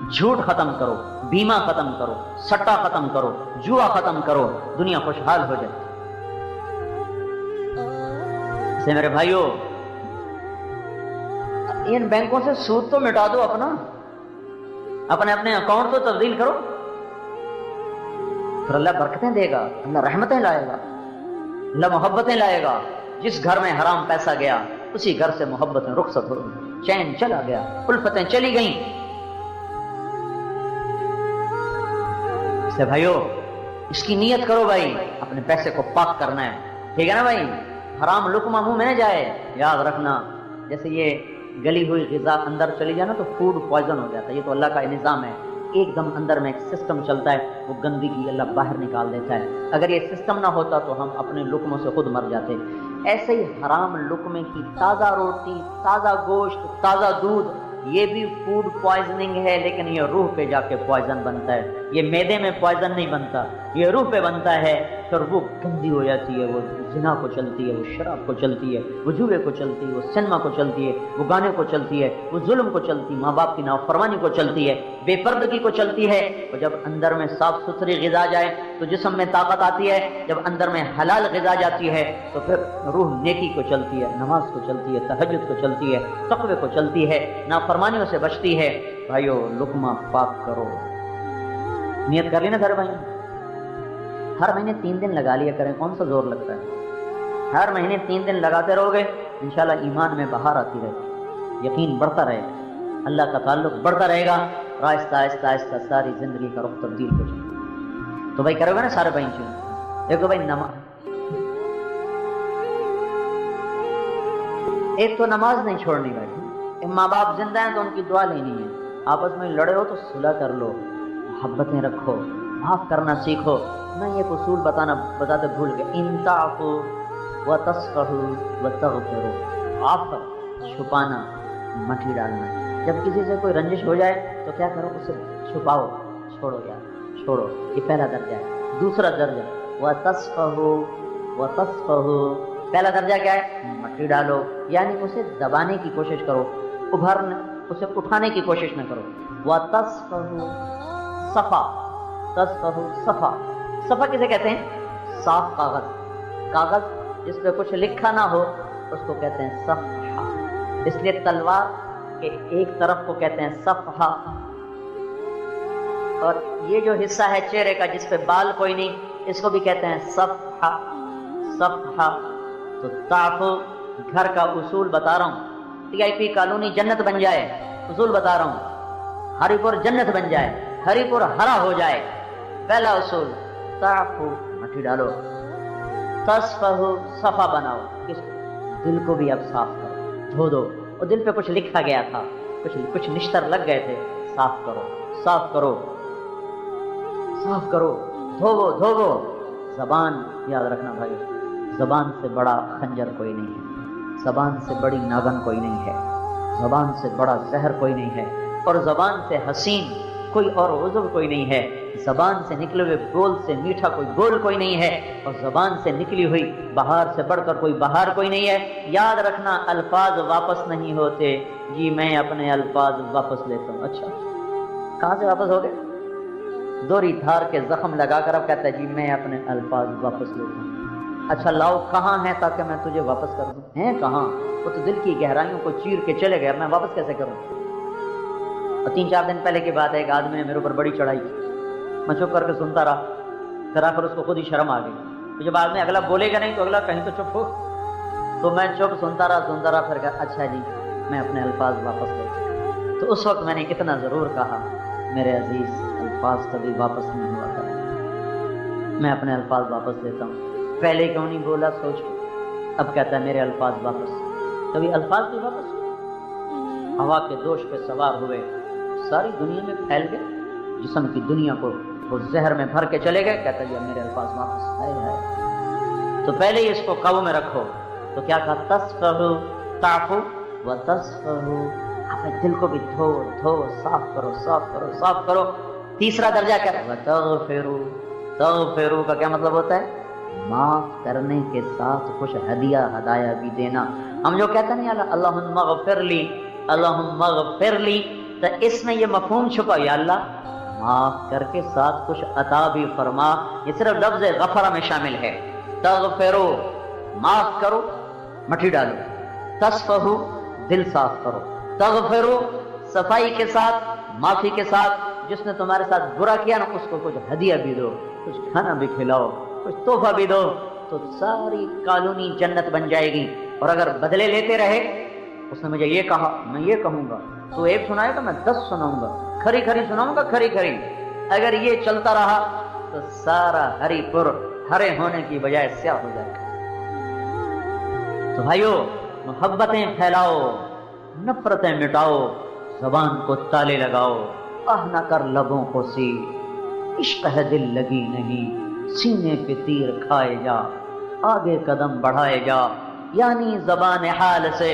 جھوٹ ختم کرو، بیمہ ختم کرو، سٹا ختم کرو، جوا ختم کرو، دنیا خوشحال ہو جائے. سے میرے بھائیوں ان بینکوں سے سود تو مٹا دو، اپنے اکاؤنٹ تو تبدیل کرو، پھر اللہ برکتیں دے گا، اللہ رحمتیں لائے گا، اللہ محبتیں لائے گا. جس گھر میں حرام پیسہ گیا اسی گھر سے محبتیں رخصت ہو گئی، چین چلا گیا، الفتیں چلی گئیں. سے بھائیو اس کی نیت کرو بھائی، اپنے پیسے کو پاک کرنا ہے، ٹھیک ہے نا بھائی. حرام لقمہ منہ میں نہ جائے. یاد رکھنا جیسے یہ گلی ہوئی غذا اندر چلی جائے نا تو فوڈ پوائزن ہو جاتا ہے. یہ تو اللہ کا نظام ہے، ایک دم اندر میں ایک سسٹم چلتا ہے، وہ گندگی اللہ باہر نکال دیتا ہے. اگر یہ سسٹم نہ ہوتا تو ہم اپنے لقموں سے خود مر جاتے. ایسے ہی حرام لقمے کی تازہ روٹی، تازہ گوشت، تازہ دودھ، یہ بھی فوڈ پوائزننگ ہے، لیکن یہ روح پہ جا کے پوائزن بنتا ہے. یہ معدے میں پوائزن نہیں بنتا، یہ روح پہ بنتا ہے، پھر وہ گندی ہو جاتی ہے. وہ زنا کو چلتی ہے، وہ شراب کو چلتی ہے، وہ جوے کو چلتی ہے، وہ سنیما کو چلتی ہے، وہ گانے کو چلتی ہے، وہ ظلم کو چلتی ہے، ماں باپ کی نافرمانی کو چلتی ہے، بے پردگی کو چلتی ہے. اور جب اندر میں صاف ستھری غذا جائے تو جسم میں طاقت آتی ہے. جب اندر میں حلال غذا جاتی ہے تو پھر روح نیکی کو چلتی ہے، نماز کو چلتی ہے، تہجد کو چلتی ہے، تقوی کو چلتی ہے، نافرمانیوں سے بچتی ہے. بھائیو لقمہ پاک کرو. نیت کر لی نا سارے بھائی؟ ہر مہینے 3 دن لگا لیا کریں، کون سا زور لگتا ہے. ہر مہینے 3 دن لگاتے رہو گے انشاءاللہ ایمان میں بہار آتی رہے گی، یقین بڑھتا رہے گا، اللہ کا تعلق بڑھتا رہے گا، آہستہ آہستہ آہستہ ساری زندگی کا رخ تبدیل ہو جائے. تو بھائی کرو گے نا سارے بھائی چیز. ایک تو بھائی ایک تو نماز نہیں چھوڑنی بھائی. ماں باپ زندہ ہیں تو ان کی دعا لینی ہے. آپس میں لڑے ہو تو صلح کر لو، محبتیں رکھو، معاف کرنا سیکھو. میں یہ اصول بتاتے بھول گیا. ان تعفوا وتصفحوا وتغفروا. عفو چھپانا، مٹی ڈالنا. جب کسی سے کوئی رنجش ہو جائے تو کیا کرو، اسے چھپاؤ، چھوڑو یار چھوڑو. یہ پہلا درجہ ہے. دوسرا درجہ وتصفحوا وتصفحوا. پہلا درجہ کیا ہے؟ مٹی ڈالو، یعنی اسے دبانے کی کوشش کرو، ابھرنے، اسے اٹھانے کی کوشش نہ کرو. وتصفحوا صفا. تصفحوا صفا. صفا کسے کہتے ہیں؟ صاف کاغذ. کاغذ جس پہ کچھ لکھا نہ ہو اس کو کہتے ہیں صفحہ. اس لیے تلوار کے ایک طرف کو کہتے ہیں صفحہ، اور یہ جو حصہ ہے چہرے کا جس پہ بال کوئی نہیں اس کو بھی کہتے ہیں صفحہ. صفحہ. تو تعفو گھر کا اصول بتا رہا ہوں. TIP کالونی جنت بن جائے، اصول بتا رہا ہوں. ہری پور جنت بن جائے، ہری پور ہرا ہو جائے. پہلا اصول تعفو، مٹی ڈالو. تصفحوا صفا بناؤ. دل کو بھی اب صاف کرو، دھو دو. اور دل پہ کچھ لکھا گیا تھا، کچھ نشتر لگ گئے تھے، صاف کرو، صاف کرو، صاف کرو. دھوو. زبان یاد رکھنا بھائی، زبان سے بڑا خنجر کوئی نہیں ہے، زبان سے بڑی ناگن کوئی نہیں ہے، زبان سے بڑا زہر کوئی نہیں ہے، اور زبان سے حسین کوئی اور عضو کوئی نہیں ہے. زبان سے نکلے ہوئے بول سے میٹھا کوئی بول کوئی نہیں ہے، اور زبان سے نکلی ہوئی بہار سے بڑھ کر کوئی بہار کوئی نہیں ہے. یاد رکھنا الفاظ واپس نہیں ہوتے. جی میں اپنے الفاظ واپس لیتا ہوں. اچھا کہاں سے واپس ہو گئے؟ دوری دھار کے زخم لگا کر اب کہتا ہے جی میں اپنے الفاظ واپس لیتا ہوں. اچھا لاؤ کہاں ہے تاکہ میں تجھے واپس کر دوں؟ ہیں کہاں؟ وہ تو دل کی گہرائیوں کو چیر کے چلے گئے، میں واپس کیسے کروں؟ اور 3-4 دن پہلے کی بات ہے، ایک آدمی نے میرے اوپر بڑی چڑھائی کی، میں چپ کر کے سنتا رہا، پھر آخر اس کو خود ہی شرم آ گئی. تو جب آدمی اگلا بولے گا نہیں تو اگلا کہیں تو چپ ہو، تو میں چپ سنتا رہا، پھر کہا اچھا جی میں اپنے الفاظ واپس لیتا ہوں. تو اس وقت میں نے اتنا ضرور کہا میرے عزیز الفاظ کبھی واپس نہیں ہوا کریں، میں اپنے الفاظ واپس لیتا ہوں. پہلے کیوں نہیں بولا سوچ. اب کہتا ہے میرے الفاظ واپس. کبھی الفاظ بھی واپس ہوئے؟ ہوا کے دوش پہ سوار ہوئے، ساری دنیا میں پھیل گئے، جسم کی دنیا کو وہ زہر میں بھر کے چلے گئے. کہتا ہے میرے الفاظ واپس. ہائے ہائے. تو پہلے ہی اس کو قابو میں رکھو. تو کیا کہا؟ تصفحوا تعفو وتصفحوا. اپنے دل کو بھی دھو صاف کرو. تیسرا درجہ کیا ہے؟ وتغفروا. تغفروا کا کیا مطلب ہوتا ہے؟ معاف کرنے کے ساتھ کچھ ہدایہ بھی دینا. ہم جو کہتے ہیں اللہم اغفر لی، اللہم اغفر لی، تو اس میں یہ مفہوم چھپا، یا اللہ معاف کر کے ساتھ کچھ عطا بھی فرما. یہ صرف لفظ غفرہ میں شامل ہے. تغفروا معاف کرو، مٹی ڈالو. تصفحوا دل صاف کرو. تغفروا صفائی کے ساتھ، معافی کے ساتھ. جس نے تمہارے ساتھ برا کیا نا اس کو کچھ ہدیہ بھی دو، کچھ کھانا بھی کھلاؤ، کچھ تحفہ بھی دو، تو ساری کالونی جنت بن جائے گی. اور اگر بدلے لیتے رہے، اس نے مجھے یہ کہا میں یہ کہوں گا، تو ایک سنائے گا میں 10 سناؤں گا، کھری سناؤں گا کھری. اگر یہ چلتا رہا تو سارا ہری پور ہرے ہونے کی بجائے سیاہ ہو جائے گا. تو بھائیو محبتیں پھیلاؤ، نفرتیں مٹاؤ، زبان کو تالے لگاؤ. نہ کر لبوں کو سی، عشق ہے دل لگی نہیں، سینے پہ تیر کھائے جا، آگے قدم بڑھائے جا، یعنی زبان حال سے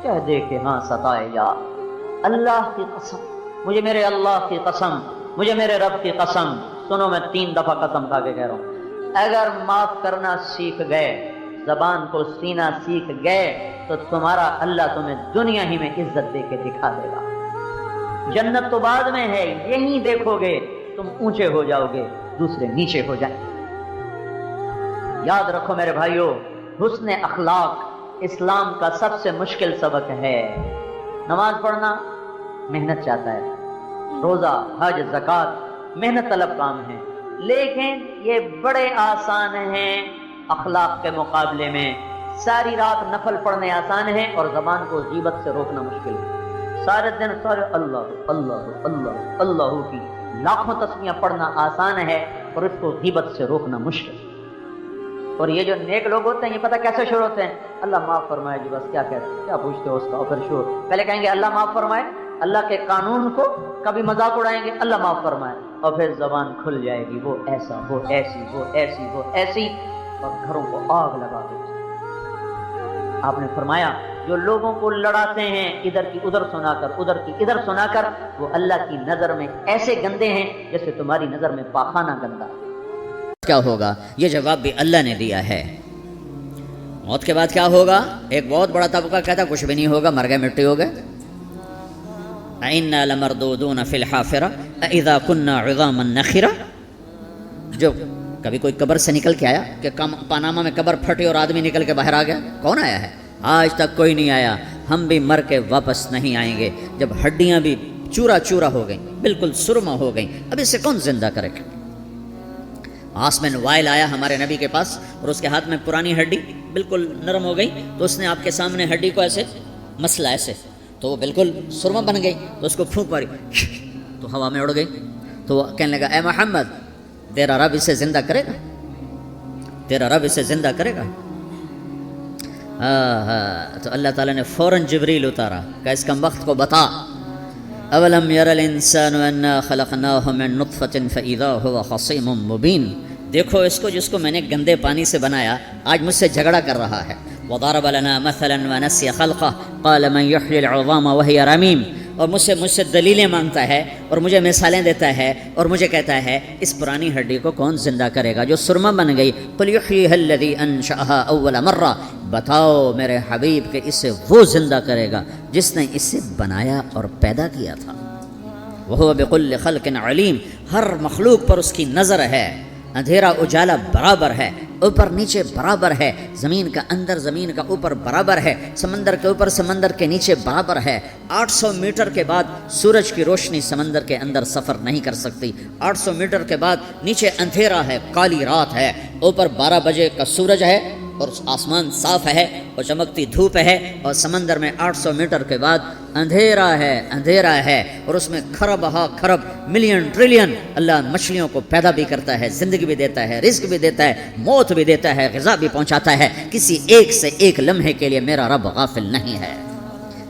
کہہ دے کہ ہاں ستائے جا. اللہ کی قسم، مجھے میرے اللہ کی قسم، مجھے میرے رب کی قسم، سنو میں 3 دفعہ قسم کھا کے کہہ رہا ہوں، اگر معاف کرنا سیکھ گئے، زبان کو سینا سیکھ گئے، تو تمہارا اللہ تمہیں دنیا ہی میں عزت دے کے دکھا دے گا. جنت تو بعد میں ہے، یہی دیکھو گے تم اونچے ہو جاؤ گے، دوسرے نیچے ہو جائیں. یاد رکھو میرے بھائیو، حسن اخلاق اسلام کا سب سے مشکل سبق ہے. نماز پڑھنا محنت چاہتا ہے، روزہ حج زکوٰۃ محنت طلب کام ہے، لیکن یہ بڑے آسان ہیں اخلاق کے مقابلے میں. ساری رات نفل پڑھنے آسان ہے اور زبان کو غیبت سے روکنا مشکل ہے. سارے دن سارے اللہ اللہ اللہ اللہ کی لاکھوں تسبیحاں پڑھنا آسان ہے اور اس کو غیبت سے روکنا مشکل. اور یہ جو نیک لوگ ہوتے ہیں یہ پتہ کیسے شروع ہوتے ہیں؟ اللہ معاف فرمائے جی، بس کیا کہتے ہیں، کیا پوچھتے ہو اس کا. اور پھر شروع پہلے کہیں گے اللہ معاف فرمائے، اللہ کے قانون کو کبھی مذاق اڑائیں گے، اللہ معاف فرمائے، اور پھر زبان کھل جائے گی، وہ ایسا وہ ایسی وہ ایسی وہ ایسی، اور گھروں کو آگ لگا دیتی. آپ نے فرمایا جو لوگوں کو لڑاتے ہیں ادھر کی ادھر سنا کر، ادھر کی ادھر سنا کر، وہ اللہ کی نظر میں ایسے گندے ہیں جیسے تمہاری نظر میں پاخانہ گندا. کیا ہوگا؟ یہ جواب بھی اللہ نے دیا ہے. موت کے بعد کیا ہوگا؟ ایک بہت بڑا طبقہ کہتا کچھ بھی نہیں ہوگا، مر گئے مٹی ہو گئے. اِنَّا لَمَرْدُودُونَ فِي الْحَافِرَةِ أَإِذَا كُنَّا عِظَامًا نَخِرَةً. جو کبھی کوئی قبر سے نکل کے آیا کہ پاناما میں قبر پھٹی اور آدمی نکل کے باہر آ گیا؟ کون آیا ہے؟ آج تک کوئی نہیں آیا. ہم بھی مر کے واپس نہیں آئیں گے. جب ہڈیاں بھی چورا چورا ہو گئیں، بالکل سرما ہو گئیں، اب اسے کون زندہ کرے گا؟ آسمین وائل آیا ہمارے نبی کے پاس اور اس کے ہاتھ میں پرانی ہڈی بالکل نرم ہو گئی، تو اس نے آپ کے سامنے ہڈی کو ایسے مسلا ایسے، تو وہ بالکل سرما بن گئی. تو اس کو پھونک ماری تو ہوا میں اڑ گئی. تو وہ کہنے لگا اے محمد تیرا رب اسے زندہ کرے گا؟ تیرا رب اسے زندہ کرے گا؟ تو اللہ تعالیٰ نے فوراً جبریل اتارا کہ اس کم وقت کو بتا. اولم یر الانسان انا خلقناہ من نطفۃ فاذا هو خصیم مبین. دیکھو اس کو جس کو میں نے گندے پانی سے بنایا آج مجھ سے جھگڑا کر رہا ہے. وضرب لنا مثلا ونسی خلقہ قال من یحیی العظام وہی رمیم. اور مجھ سے دلیلیں مانگتا ہے اور مجھے مثالیں دیتا ہے اور مجھے کہتا ہے اس پرانی ہڈی کو کون زندہ کرے گا جو سرما بن گئی. قل یحییھا الذی انشأھا اول مرہ. بتاؤ میرے حبیب کہ اسے وہ زندہ کرے گا جس نے اسے بنایا اور پیدا کیا تھا. وہو بکل خلق علیم، ہر مخلوق پر اس کی نظر ہے، اندھیرا اجالا برابر ہے، اوپر نیچے برابر ہے، زمین کا اندر زمین کا اوپر برابر ہے، سمندر کے اوپر سمندر کے نیچے برابر ہے۔ 800 میٹر کے بعد سورج کی روشنی سمندر کے اندر سفر نہیں کر سکتی، 800 میٹر کے بعد نیچے اندھیرا ہے، کالی رات ہے، اوپر 12 بجے کا سورج ہے اور آسمان صاف ہے اور چمکتی دھوپ ہے، اور سمندر میں 800 میٹر کے بعد اندھیرا ہے اور اس میں کھرب ہا کھرب ملین ٹریلین اللہ مچھلیوں کو پیدا بھی کرتا ہے، زندگی بھی دیتا ہے، رزق بھی دیتا ہے، موت بھی دیتا ہے، غذا بھی پہنچاتا ہے۔ کسی ایک سے ایک لمحے کے لیے میرا رب غافل نہیں ہے۔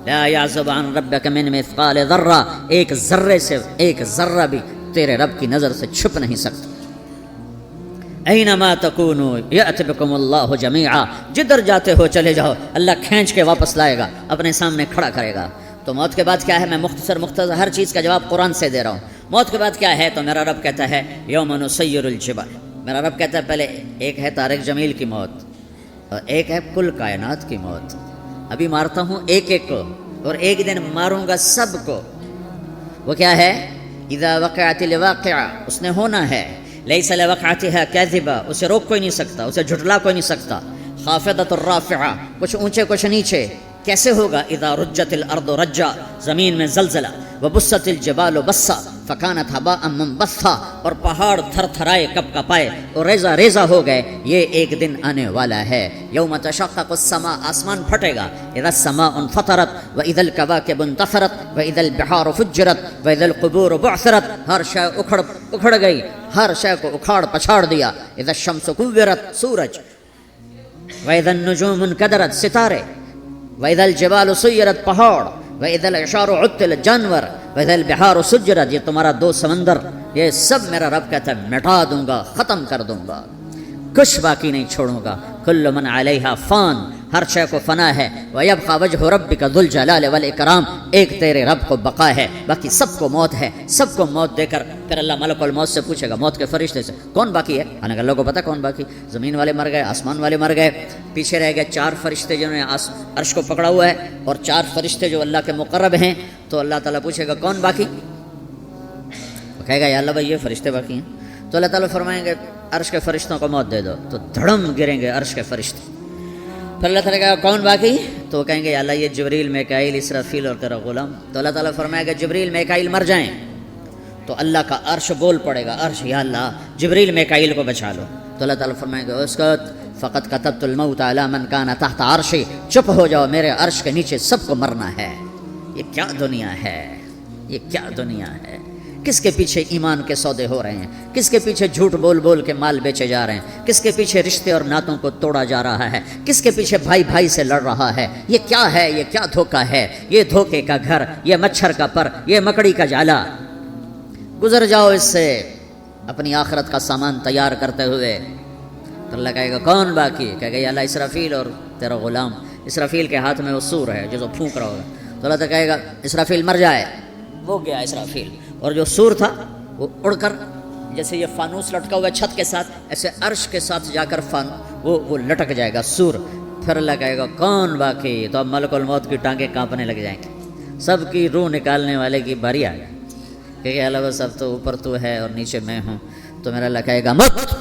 لا یعزب عن ربک من مثقال ذرہ، ایک ذرے سے ایک ذرہ بھی تیرے رب کی نظر سے چھپ نہیں سکتا۔ اینما تکونوا یأت بکم اللہ جمیعا، جدھر جاتے ہو چلے جاؤ، اللہ کھینچ کے واپس لائے گا، اپنے سامنے کھڑا کرے گا۔ تو موت کے بعد کیا ہے؟ میں مختصر ہر چیز کا جواب قرآن سے دے رہا ہوں۔ موت کے بعد کیا ہے؟ تو میرا رب کہتا ہے یوم نسیر الجبال، میرا رب کہتا ہے پہلے ایک ہے طارق جمیل کی موت اور ایک ہے کل کائنات کی موت۔ ابھی مارتا ہوں ایک ایک کو اور ایک دن ماروں گا سب کو۔ وہ کیا ہے؟ اذا وقعت الواقعہ، اس نے ہونا ہے۔ لیس لوقعتها کاذبہ، اسے روک کوئی نہیں سکتا، اسے جھٹلا کوئی نہیں سکتا۔ خافضۃ الرافعہ، کچھ اونچے کچھ نیچے۔ کیسے ہوگا؟ اذا رجت الارض رجا، زمین میں زلزلہ، وبست الجبال بسا فکانت ہباء منبثا، اور پہاڑ تھر تھرائے کپ کپائے اور ریزہ ریزہ ہو گئے۔ یہ ایک دن آنے والا ہے۔ یوم تشقق السماء، آسمان پھٹے گا۔ اذا السماء انفطرت واذا الكواكب انتثرت واذا البحار فجرت واذا القبور بعثرت، ہر شے اکھڑ گئی، ہر شے کو اکھاڑ پچھاڑ دیا۔ اذا الشمس كورت، سورج۔ واذا النجوم انكدرت، ستارے۔ وَإِذَا الْجِبَالُ سُيِّرَتْ، پہاڑ۔ وَإِذَا الْعِشَارُ عُطِّلَتْ، جانور۔ وَإِذَا الْبِحَارُ سُجِّرَتْ، یہ تمہارا دو سمندر، یہ سب میرا رب کہتا ہے مٹا دوں گا، ختم کر دوں گا، کچھ باقی نہیں چھوڑوں گا۔ کل من علیہا فان، ہر شے کو فنا ہے۔ وَيَبْقَى وَجْهُ رَبِّكَ ذُو الْجَلَالِ وَالْإِكْرَامِ، ایک تیرے رب کو بقا ہے، باقی سب کو موت ہے۔ سب کو موت دے کر پھر اللہ ملک الموت سے پوچھے گا، موت کے فرشتے سے، کون باقی ہے؟ حالانکہ اللہ کو پتا کون باقی، زمین والے مر گئے، آسمان والے مر گئے، پیچھے رہ گئے 4 فرشتے جنہوں نے عرش کو پکڑا ہوا ہے اور 4 فرشتے جو اللہ کے مقرب ہیں۔ تو اللہ تعالیٰ پوچھے گا کون باقی؟ وہ کہے گا یا اللہ بھائی یہ فرشتے باقی ہیں۔ تو اللہ تعالیٰ فرمائیں گے عرش کے فرشتوں کو موت دے دو، تو دھڑم گریں گے عرش کے فرشتے۔ پھر اللہ تعالیٰ کہا کون باقی؟ تو وہ کہیں گے یا اللہ یہ جبریل، میکائیل، اسرافیل اور تیرا غلام۔ تو اللہ تعالیٰ فرمائے گا جبریل میکائیل مر جائیں، تو اللہ کا عرش بول پڑے گا، عرش یا اللہ جبریل میکائیل کو بچا لو۔ تو اللہ تعالیٰ فرمائے گا اسکت فقط کتبت الموت علی من کان تحت عرشی، چپ ہو جاؤ، میرے عرش کے نیچے سب کو مرنا ہے۔ یہ کیا دنیا ہے، یہ کیا دنیا ہے؟ کس کے پیچھے ایمان کے سودے ہو رہے ہیں، کس کے پیچھے جھوٹ بول بول کے مال بیچے جا رہے ہیں، کس کے پیچھے رشتے اور ناتوں کو توڑا جا رہا ہے، کس کے پیچھے بھائی بھائی سے لڑ رہا ہے۔ یہ کیا ہے؟ یہ کیا دھوکہ ہے؟ یہ دھوکے کا گھر، یہ مچھر کا پر، یہ مکڑی کا جالا۔ گزر جاؤ اس سے اپنی آخرت کا سامان تیار کرتے ہوئے۔ تو اللہ کہے گا کون باقی؟ کہے گا یا اللہ اسرافیل اور تیرا غلام۔ اسرافیل کے ہاتھ میں وہ سور ہے جو پھونک رہا ہوگا۔ تو اللہ کہے گا اسرافیل مر جائے، وہ گیا اسرافیل، اور جو سور تھا وہ اڑ کر جیسے یہ فانوس لٹکا ہوا ہے چھت کے ساتھ، ایسے عرش کے ساتھ جا کر وہ لٹک جائے گا سور۔ پھر اللہ کہے گا کون باقی؟ تو اب ملک الموت کی ٹانگیں کانپنے لگ جائیں گے، سب کی روح نکالنے والے کی باری آ گئی کہ اللہ بس اب تو اوپر تو ہے اور نیچے میں ہوں۔ تو میرا اللہ کہے گا مت،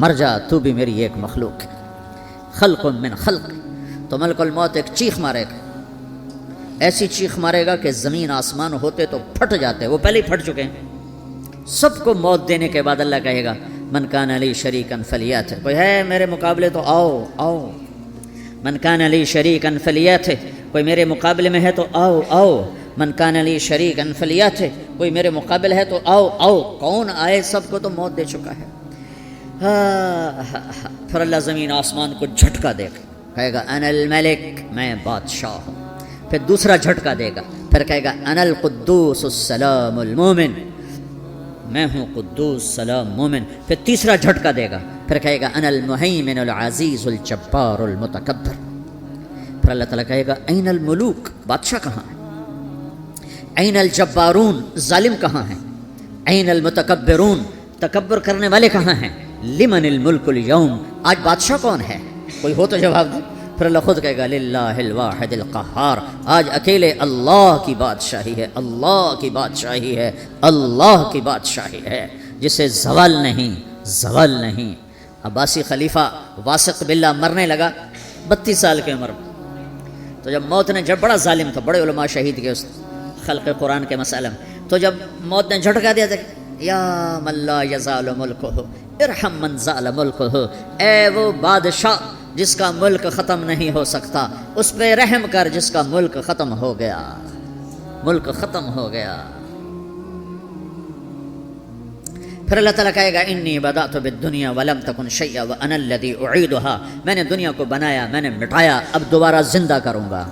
مر جا، تو بھی میری ایک مخلوق ہے، خلق من خلق۔ تو ملک الموت ایک چیخ مارے گا، ایسی چیخ مارے گا کہ زمین آسمان ہوتے تو پھٹ جاتے، وہ پہلے ہی پھٹ چکے ہیں۔ سب کو موت دینے کے بعد اللہ کہے گا من کان لی شریکا فلیات، کوئی ہے میرے مقابلے تو آؤ آؤ، من کان لی شریکا فلیات، کوئی میرے مقابلے میں ہے تو آؤ آؤ، من کان لی شریکا فلیات، کوئی میرے مقابل ہے تو آؤ آؤ۔ کون آئے؟ سب کو تو موت دے چکا ہے۔ پھر اللہ زمین آسمان کو جھٹکا دے گا، کہے گا انا الملک، میں بادشاہ ہوں۔ پھر دوسرا جھٹکا دے گا، پھر کہے گا انا القدوس السلام المومن، میں ہوں قدوس سلام مومن۔ پھر تیسرا جھٹکا دے گا، پھر کہے گا انا المہیمن العزیز الجبار المتکبر۔ پھر اللہ تعالیٰ کہے گا این الملوک، بادشاہ کہاں ہے؟ این الجبارون، ظالم کہاں ہیں؟ این المتکبرون، تکبر کرنے والے کہاں ہیں؟ لمن الملک اليوم، آج بادشاہ کون ہے؟ کوئی ہو تو جواب دے۔ پھر اللہ خود کہے گا للہ الواحد القہار، آج اکیلے اللہ کی بادشاہی ہے، اللہ کی بادشاہی ہے، اللہ کی بادشاہی ہے جسے زوال نہیں، زوال نہیں۔ عباسی خلیفہ واسق باللہ مرنے لگا 32 سال کی عمر میں، تو جب موت نے جب، بڑا ظالم تھا، بڑے علماء شہید کے اس خلق قرآن کے مسئلہ میں، تو جب موت نے جھٹکا دیا تھا، یا من لا یزال ملکہ ارحم من زال ملکہ، اے وہ بادشاہ جس کا ملک ختم نہیں ہو سکتا، اس پہ رحم کر جس کا ملک ختم ہو گیا، ملک ختم ہو گیا۔ پھر اللہ تعالیٰ کہے گا انی بدأت بالدنیا ولم تکن شیئا وانا الذی اعیدھا، میں نے دنیا کو بنایا، میں نے مٹایا، اب دوبارہ زندہ کروں گا۔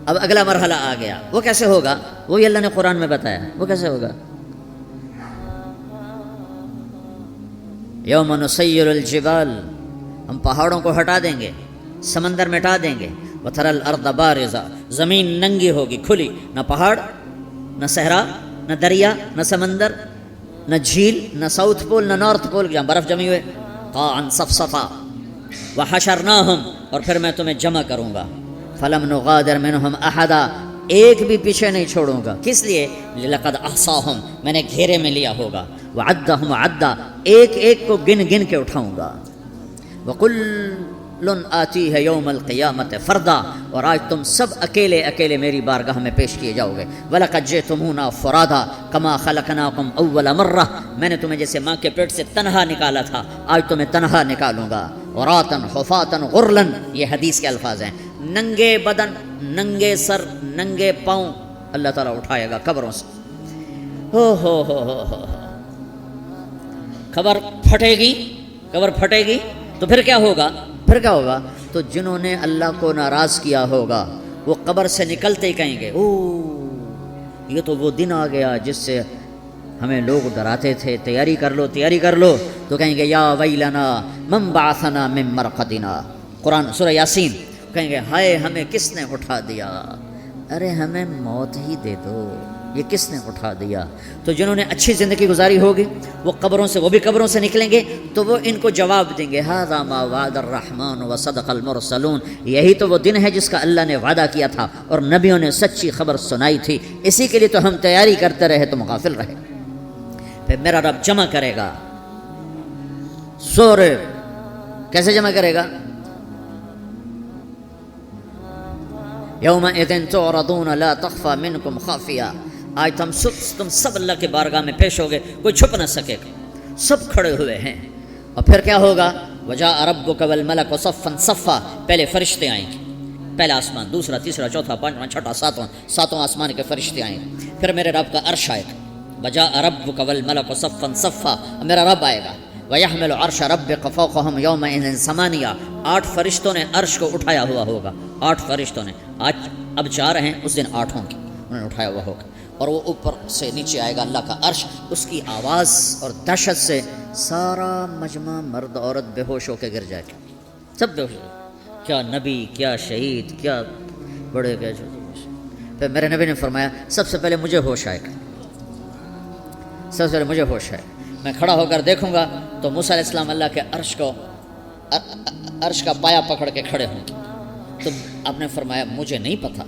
اب اگلا مرحلہ آ گیا، وہ کیسے ہوگا؟ وہی اللہ نے قرآن میں بتایا، وہ کیسے ہوگا؟ یوم نسیر الجبال، ہم پہاڑوں کو ہٹا دیں گے، سمندر مٹا دیں گے، وتری الارض بارزہ، زمین ننگی ہوگی، کھلی، نہ پہاڑ، نہ صحرا، نہ دریا، نہ سمندر، نہ جھیل، نہ ساؤتھ پول، نہ نارتھ پول جہاں برف جمی ہوئے، قاعا صفصفا، وحشرناہم، اور پھر میں تمہیں جمع کروں گا، فلم نغادر منہم احدا، ایک بھی پیچھے نہیں چھوڑوں گا، کس لیے؟ لقد احصاہم، میں نے گھیرے میں لیا ہوگا، وعدہم عدا، ایک ایک کو گن گن کے اٹھاؤں گا، وَكُلٌّ آتِيهَ يَوْمَ الْقِيَامَةِ فَرْدًا، اور آج تم سب اکیلے اکیلے میری بارگاہ میں پیش کیے جاؤ گے، وَلَقَدْ جِئْتُمُونَا فُرَادًا كَمَا خَلَقْنَاكُمْ أَوَّلَ مَرَّةٍ، میں نے تمہیں جیسے ماں کے پیٹ سے تنہا نکالا تھا، آج تمہیں تنہا نکالوں گا، عُرَاةً حُفَاةً غُرْلًا، یہ حدیث کے الفاظ ہیں، ننگے بدن، ننگے سر، ننگے پاؤں اللہ تعالیٰ اٹھائے گا قبروں سے، ہو خبر پھٹے گی، قبر پھٹے گی، تو پھر کیا ہوگا؟ پھر کیا ہوگا؟ تو جنہوں نے اللہ کو ناراض کیا ہوگا وہ قبر سے نکلتے ہی کہیں گے او یہ تو وہ دن آ گیا جس سے ہمیں لوگ ڈراتے تھے، تیاری کر لو، تیاری کر لو، تو کہیں گے یا ویلنا من بعثنا من مرقدنا، قرآن سورہ یاسین، کہیں گے ہائے ہمیں کس نے اٹھا دیا، ارے ہمیں موت ہی دے دو، یہ کس نے اٹھا دیا؟ تو جنہوں نے اچھی زندگی گزاری ہوگی وہ قبروں سے، وہ بھی قبروں سے نکلیں گے تو وہ ان کو جواب دیں گے ھذا ما وعد الرحمن وصدق المرسلون، یہی تو وہ دن ہے جس کا اللہ نے وعدہ کیا تھا اور نبیوں نے سچی خبر سنائی تھی، اسی کے لیے تو ہم تیاری کرتے رہے، تم غافل رہے۔ پھر میرا رب جمع کرے گا، سورہ کیسے جمع کرے گا؟ یومئذ تعرضون لا تخفى منکم خافیہ، آج تم سب اللہ کے بارگاہ میں پیش ہوگے، کوئی چھپ نہ سکے گا، سب کھڑے ہوئے ہیں، اور پھر کیا ہوگا؟ وجاء ربک والملک صفا صفا، پہلے فرشتے آئیں گے، پہلا آسمان، دوسرا، تیسرا، چوتھا، پانچواں، چھٹا، ساتواں آسمان کے فرشتے آئیں گے، پھر میرے رب کا عرش آئے گا، وجاء ربک والملک صفا صفا، میرا رب آئے گا، وَيَحْمِلُ عَرْشَ رَبِّكَ فَوْقَهُمْ يَوْمَئِذٍ ثَمَانِيَةٌ، 8 فرشتوں نے عرش کو اٹھایا ہوا ہوگا، 8 فرشتوں نے، آج اب 4 ہیں، اس دن 8 ہوں گے، انہوں نے اٹھایا ہوا ہوگا، اور وہ اوپر سے نیچے آئے گا اللہ کا عرش، اس کی آواز اور دہشت سے سارا مجمع مرد عورت بے ہوش ہو کے گر جائے گا، سب بے ہوش، کیا نبی، کیا شہید، کیا بڑے، کیا چھوٹے۔ پھر میرے نبی نے فرمایا سب سے پہلے مجھے ہوش آئے گا، سب سے پہلے مجھے ہوش آئے، میں کھڑا ہو کر دیکھوں گا تو موسیٰ علیہ السلام اللہ کے عرش کا پایا پکڑ کے کھڑے ہوں گے، تو آپ نے فرمایا مجھے نہیں پتہ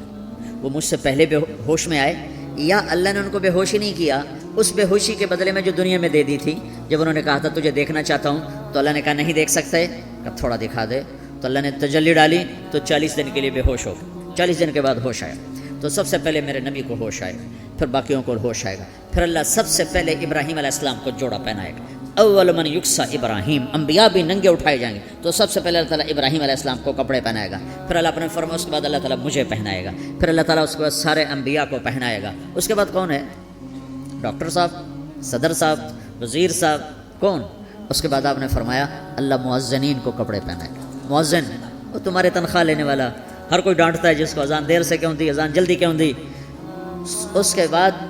وہ مجھ سے پہلے بے ہوش میں آئے یا اللہ نے ان کو بے ہوشی نہیں کیا، اس بے ہوشی کے بدلے میں جو دنیا میں دے دی تھی، جب انہوں نے کہا تھا تجھے دیکھنا چاہتا ہوں تو اللہ نے کہا نہیں دیکھ سکتے، کہ تھوڑا دکھا دے، تو اللہ نے تجلی ڈالی تو 40 دن کے لیے بے ہوش ہو گئے، 40 دن کے بعد ہوش آیا، تو سب سے پہلے میرے نبی کو ہوش آئے گا، پھر باقیوں کو ہوش آئے گا، پھر اللہ سب سے پہلے ابراہیم علیہ السلام کو جوڑا پہنائے گا، اول من یکسا ابراہیم، انبیاء بھی ننگے اٹھائے جائیں گے، تو سب سے پہلے اللہ تعالیٰ ابراہیم علیہ السلام کو کپڑے پہنائے گا، پھر اللہ اپنے فرما، اس کے بعد اللہ تعالیٰ مجھے پہنائے گا، پھر اللہ تعالیٰ اس کے بعد سارے انبیاء کو پہنائے گا، اس کے بعد کون ہے؟ ڈاکٹر صاحب، صدر صاحب، وزیر صاحب، کون؟ اس کے بعد آپ نے فرمایا اللہ مؤذنین کو کپڑے پہنائے گا، مؤذن وہ تمہارے تنخواہ لینے والا، ہر کوئی ڈانٹتا ہے جس کو اذان دیر سے کیوں دی، اذان جلدی کیوں دی، اس کے بعد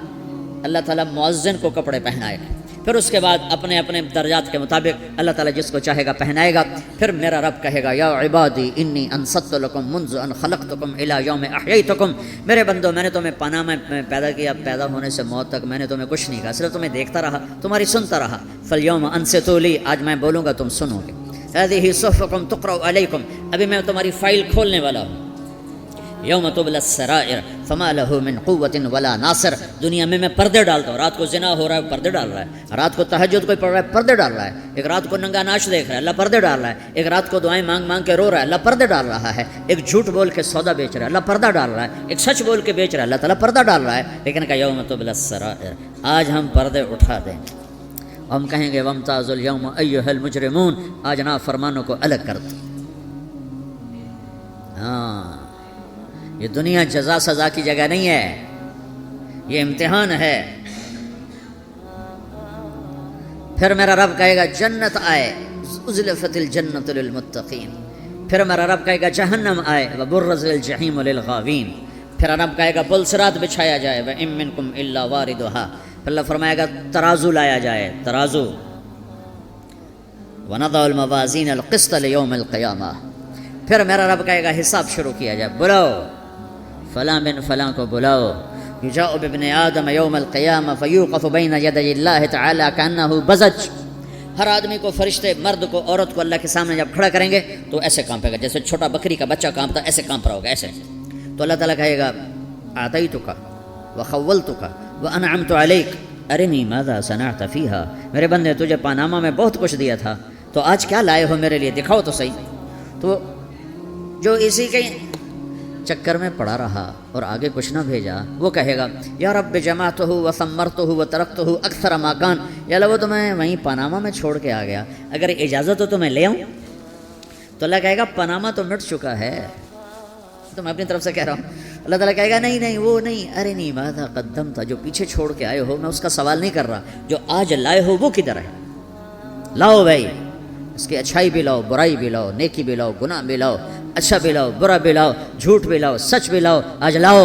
اللہ تعالیٰ مؤذن کو کپڑے پہنائے گا، پھر اس کے بعد اپنے اپنے درجات کے مطابق اللہ تعالیٰ جس کو چاہے گا پہنائے گا، پھر میرا رب کہے گا یا عبادی انی انصت لکم منذ ان خلقتکم الی یوم احییتکم، میرے بندو میں نے تمہیں پناہ میں پیدا کیا، پیدا ہونے سے موت تک میں نے تمہیں کچھ نہیں کہا، صرف تمہیں دیکھتا رہا، تمہاری سنتا رہا، فالیوم انصتوا لی، آج میں بولوں گا تم سنو گے، هذه صحفكم تقرأ علیکم، ابھی میں تمہاری فائل کھولنے والا ہوں. یوم تبلی السرائر فما له من قوت ولا ناصر. دنیا میں پردے ڈالتا ہوں. رات کو زنا ہو رہا ہے، پردے ڈال رہا ہے. رات کو تہجد کوئی پڑھ رہا ہے، پردے ڈال رہا ہے. ایک رات کو ننگا ناچ دیکھ رہا ہے، اللہ پردے ڈال رہا ہے. ایک رات کو دعائیں مانگ مانگ کے رو رہا ہے، اللہ پردے ڈال رہا ہے. ایک جھوٹ بول کے سودا بیچ رہا ہے، اللہ پردہ ڈال رہا ہے. ایک سچ بول کے بیچ رہا ہے، اللہ تعالیٰ پردہ ڈال رہا ہے. لیکن کہ یوم تبلی السرائر، آج ہم پردے اٹھا دیں. ہم کہیں گے وامتازوا اليوم ایھا المجرمون، آج نافرمانوں کو الگ کر دو. ہاں، یہ دنیا جزا سزا کی جگہ نہیں ہے، یہ امتحان ہے. پھر میرا رب کہے گا جنت آئے، ازلفت الجنت للمتقین. پھر میرا رب کہے گا جہنم آئے، وبرزت الجحیم للغاوین. پھر رب کہے گا پل صراط بچھایا جائے، وَإِن مِّنكُمْ إِلَّا وَارِدُهَا. پھر اللہ فرمائے گا ترازو لایا جائے، ترازو. وَنَضَعُ الْمَوَازِينَ الْقِسْطَ لِيَوْمِ الْقِيَامَةِ. پھر میرا رب کہے گا حساب شروع کیا جائے، بلاؤ فلاں بن فلاں کو بلاؤ. یجاء بابن آدم یوم القیامہ فیوقف بین یدی اللہ تعالی کأنہ بزج. ہر آدمی کو، فرشتے، مرد کو، عورت کو اللہ کے سامنے جب کھڑا کریں گے تو ایسے کانپے گا، جیسے چھوٹا بکری کا بچہ کانپتا، ایسے کانپ رہا ہوگا ایسے. تو اللہ تعالیٰ کہے گا اعطیتک وخولتک وانعمت علیک ارنی ماذا صنعت فیہا. میرے بندے تجھے پاناما میں بہت کچھ دیا تھا، تو آج کیا لائے ہو میرے لیے، دکھاؤ تو صحیح. تو جو اسی کے چکر میں پڑا رہا اور آگے کچھ نہ بھیجا، وہ کہے گا یا رب جمعتہ وثمرتہ وترکتہ اکثر ما کان. یا اللہ وہ تو میں وہیں پاناما میں چھوڑ کے آ گیا، اگر اجازت ہو تو میں لے آؤں. تو اللہ کہے گا پاناما تو مٹ چکا ہے، تو میں اپنی طرف سے کہہ رہا ہوں. اللہ تعالیٰ کہے گا نہیں نہیں وہ نہیں، ارے نہیں ماذا قدمت، جو پیچھے چھوڑ کے آئے ہو میں اس کا سوال نہیں کر رہا، جو آج لائے ہو وہ کدھر ہے. لاؤ بھائی، اس کی اچھائی بھی لاؤ، برائی بھی لاؤ، نیکی بھی لاؤ، گناہ بھی لاؤ، اچھا بھی لاؤ، برا بھی لاؤ، جھوٹ بھی لاؤ، سچ بھی لاؤ. آج لاؤ،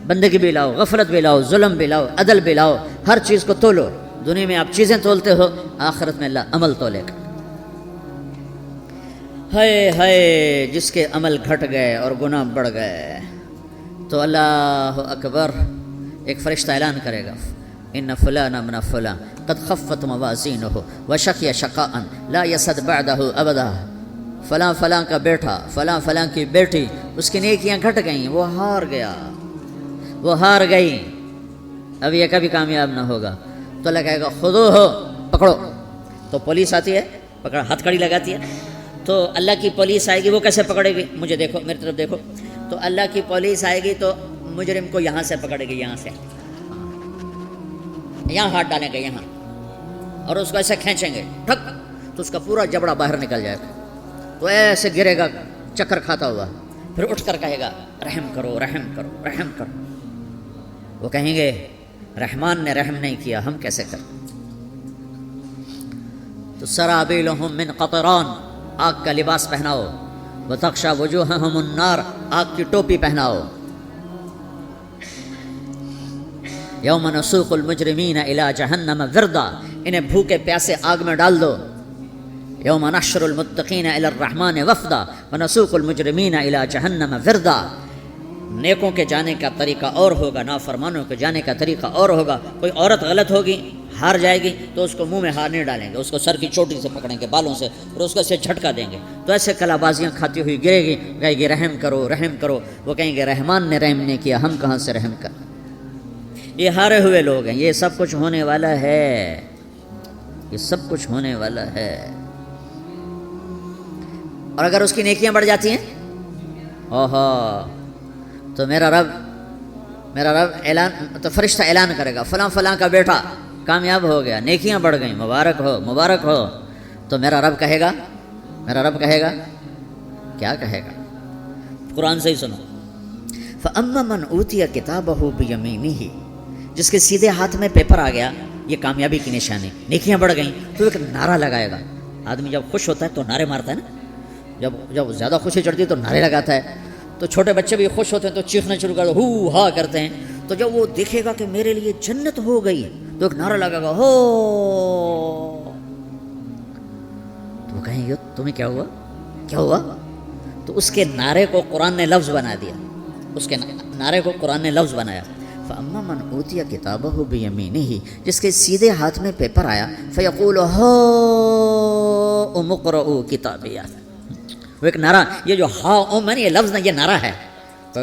بندگی بھی لاؤ، غفلت بھی لاؤ، ظلم بھی لاؤ، عدل بھی لاؤ. ہر چیز کو تولو. دنیا میں آپ چیزیں تولتے ہو، آخرت میں اللہ عمل تولے گا. ہائے ہائے جس کے عمل گھٹ گئے اور گناہ بڑھ گئے. تو اللہ اکبر، ایک فرشتہ اعلان کرے گا ان فلان من فلان قد خفت موازینہ وشقی شقاء لا یسد بعدہ ابدا. فلاں فلاں کا بیٹا، فلاں فلاں کی بیٹی، اس کی نیکیاں گھٹ گئیں، وہ ہار گیا، وہ ہار گئی، اب یہ کبھی کامیاب نہ ہوگا. تو اللہ کہے گا خودو ہو، پکڑو. تو پولیس آتی ہے، پکڑ ہتھ کڑی لگاتی ہے. تو اللہ کی پولیس آئے گی، وہ کیسے پکڑے گی؟ مجھے دیکھو، میری طرف دیکھو. تو اللہ کی پولیس آئے گی تو مجرم کو یہاں سے پکڑے گی، یہاں سے، یہاں ہاتھ ڈالیں گے یہاں، اور اس کو ایسے کھینچیں گے ٹھک، تو اس کا پورا جبڑا باہر نکل جائے گا. تو ایسے گرے گا چکر کھاتا ہوا. پھر اٹھ کر کہے گا رحم کرو، رحم کرو، رحم کرو. وہ کہیں گے رحمان نے رحم نہیں کیا، ہم کیسے کریں. تو سرابیلہم من قطران، آگ کا لباس پہناؤ. وتغشی وجوہہم النار، آگ کی ٹوپی پہناؤ. یوم نسوق المجرمین الی جہنم وردا، انہیں بھوکے پیاسے آگ میں ڈال دو. یوم نحشر المتقین الی الرحمن وفدا ونسوق المجرمین الی جہنم وردا. نیکوں کے جانے کا طریقہ اور ہوگا، نافرمانوں کے جانے کا طریقہ اور ہوگا. کوئی عورت غلط ہوگی، ہار جائے گی، تو اس کو منہ میں ہار نہیں ڈالیں گے، اس کو سر کی چوٹی سے پکڑیں گے، بالوں سے، اور اس کو ایسے جھٹکا دیں گے. تو ایسے کلا بازیاں کھاتی ہوئی گرے گی، کہے گی رحم کرو، رحم کرو. وہ کہیں گے رحمان نے رحم نہیں کیا، ہم کہاں سے رحم کر. یہ ہارے ہوئے لوگ ہیں. یہ سب کچھ ہونے والا ہے، یہ سب کچھ ہونے والا ہے. اور اگر اس کی نیکیاں بڑھ جاتی ہیں، اوہو، تو میرا رب اعلان، تو فرشتہ اعلان کرے گا فلاں فلاں کا بیٹا کامیاب ہو گیا، نیکیاں بڑھ گئیں، مبارک ہو، مبارک ہو. تو میرا رب کہے گا کیا کہے گا؟ قرآن سے ہی سنو. فَأَمَّا مَنْ أُوتِيَ كِتَابَهُ بِيَمِينِهِ، جس کے سیدھے ہاتھ میں پیپر آ گیا، یہ کامیابی کی نشانی، نیکیاں بڑھ گئیں. تو ایک نعرہ لگائے گا. آدمی جب خوش ہوتا ہے تو نعرے مارتا ہے نا، جب زیادہ خوشی چڑھتی ہے تو نعرے لگاتا ہے. تو چھوٹے بچے بھی خوش ہوتے ہیں تو چیخنا شروع کرتے، ہو ہا کرتے ہیں. تو جب وہ دیکھے گا کہ میرے لیے جنت ہو گئی تو ایک نعرہ لگے گا ہو. تو وہ کہیں گے تمہیں کیا ہوا، کیا ہوا؟ تو اس کے نعرے کو قرآن نے لفظ بنا دیا، اس کے نعرے کو قرآن نے لفظ بنایا. فَأَمَّا مَنْ أُوتِيَ كِتَابَهُ بِيَمِينِهِ، جس کے سیدھے ہاتھ میں پیپر آیا، فَيَقُولُ هَاؤْمُ ام اقرؤوا کتابیہ. وہ ایک نعرہ، یہ جو ہا ام ہے نا، یہ لفظ نا، یہ نعرہ ہے. تو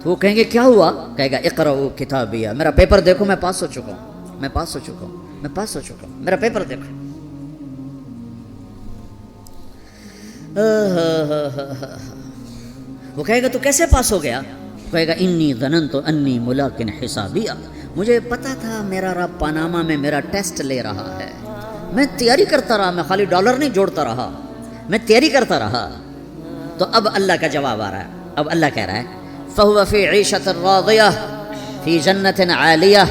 وہ کہیں گے کیا ہوا؟ کہے گا اقرؤوا کتابیہ، میرا پیپر دیکھو، میں پاس ہو چکا ہوں، میں پاس ہو چکا ہوں، میں پاس ہو چکا ہوں، میرا پیپر دیکھو. وہ کہے گا تو کیسے پاس ہو گیا؟ کہے گا انی ظننت انی ملاق حسابیہ، مجھے پتا تھا میرا رب پاناما میں میرا ٹیسٹ لے رہا ہے، میں تیاری کرتا رہا، میں خالی ڈالر نہیں جوڑتا رہا، میں تیاری کرتا رہا. تو اب اللہ کا جواب آ رہا ہے. اب اللہ کہہ رہا ہے فَهُوَ فِي عِيشَةٍ رَاضِيَةٍ فِي جَنَّةٍ عَالِيَةٍ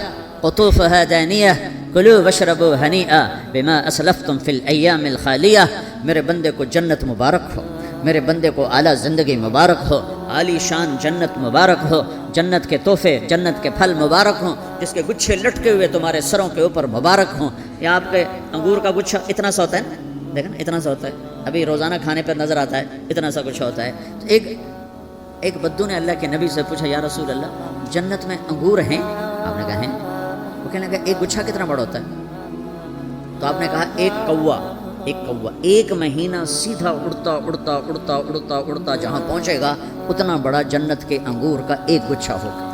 قُطُوفُهَا دَانِيَةٌ كُلُوا وَاشْرَبُوا هَنِيئًا بِمَا أَسْلَفْتُمْ فِي الْأَيَّامِ الْخَالِيَةِ. میرے بندے کو جنت مبارک ہو، میرے بندے کو اعلیٰ زندگی مبارک ہو، عالی شان جنت مبارک ہو، جنت کے تحفے، جنت کے پھل مبارک ہوں، جس کے گچھے لٹکے ہوئے تمہارے سروں کے اوپر مبارک ہوں. یہ آپ کے انگور کا گچھا اتنا سا ہوتا ہے نا، دیکھیں نا اتنا سا ہوتا ہے، ابھی روزانہ کھانے پر نظر آتا ہے، اتنا سا گچھا ہوتا ہے. تو ایک بدو نے اللہ کے نبی سے پوچھا یا رسول اللہ جنت میں انگور ہیں؟ آپ نے کہا ہیں. وہ کہنے لگا ایک گچھا کتنا بڑا ہوتا ہے؟ تو آپ نے کہا ایک کوا ایک مہینہ سیدھا اڑتا اڑتا اڑتا اڑتا اڑتا جہاں پہنچے گا اتنا بڑا جنت کے انگور کا ایک گچھا ہوگا.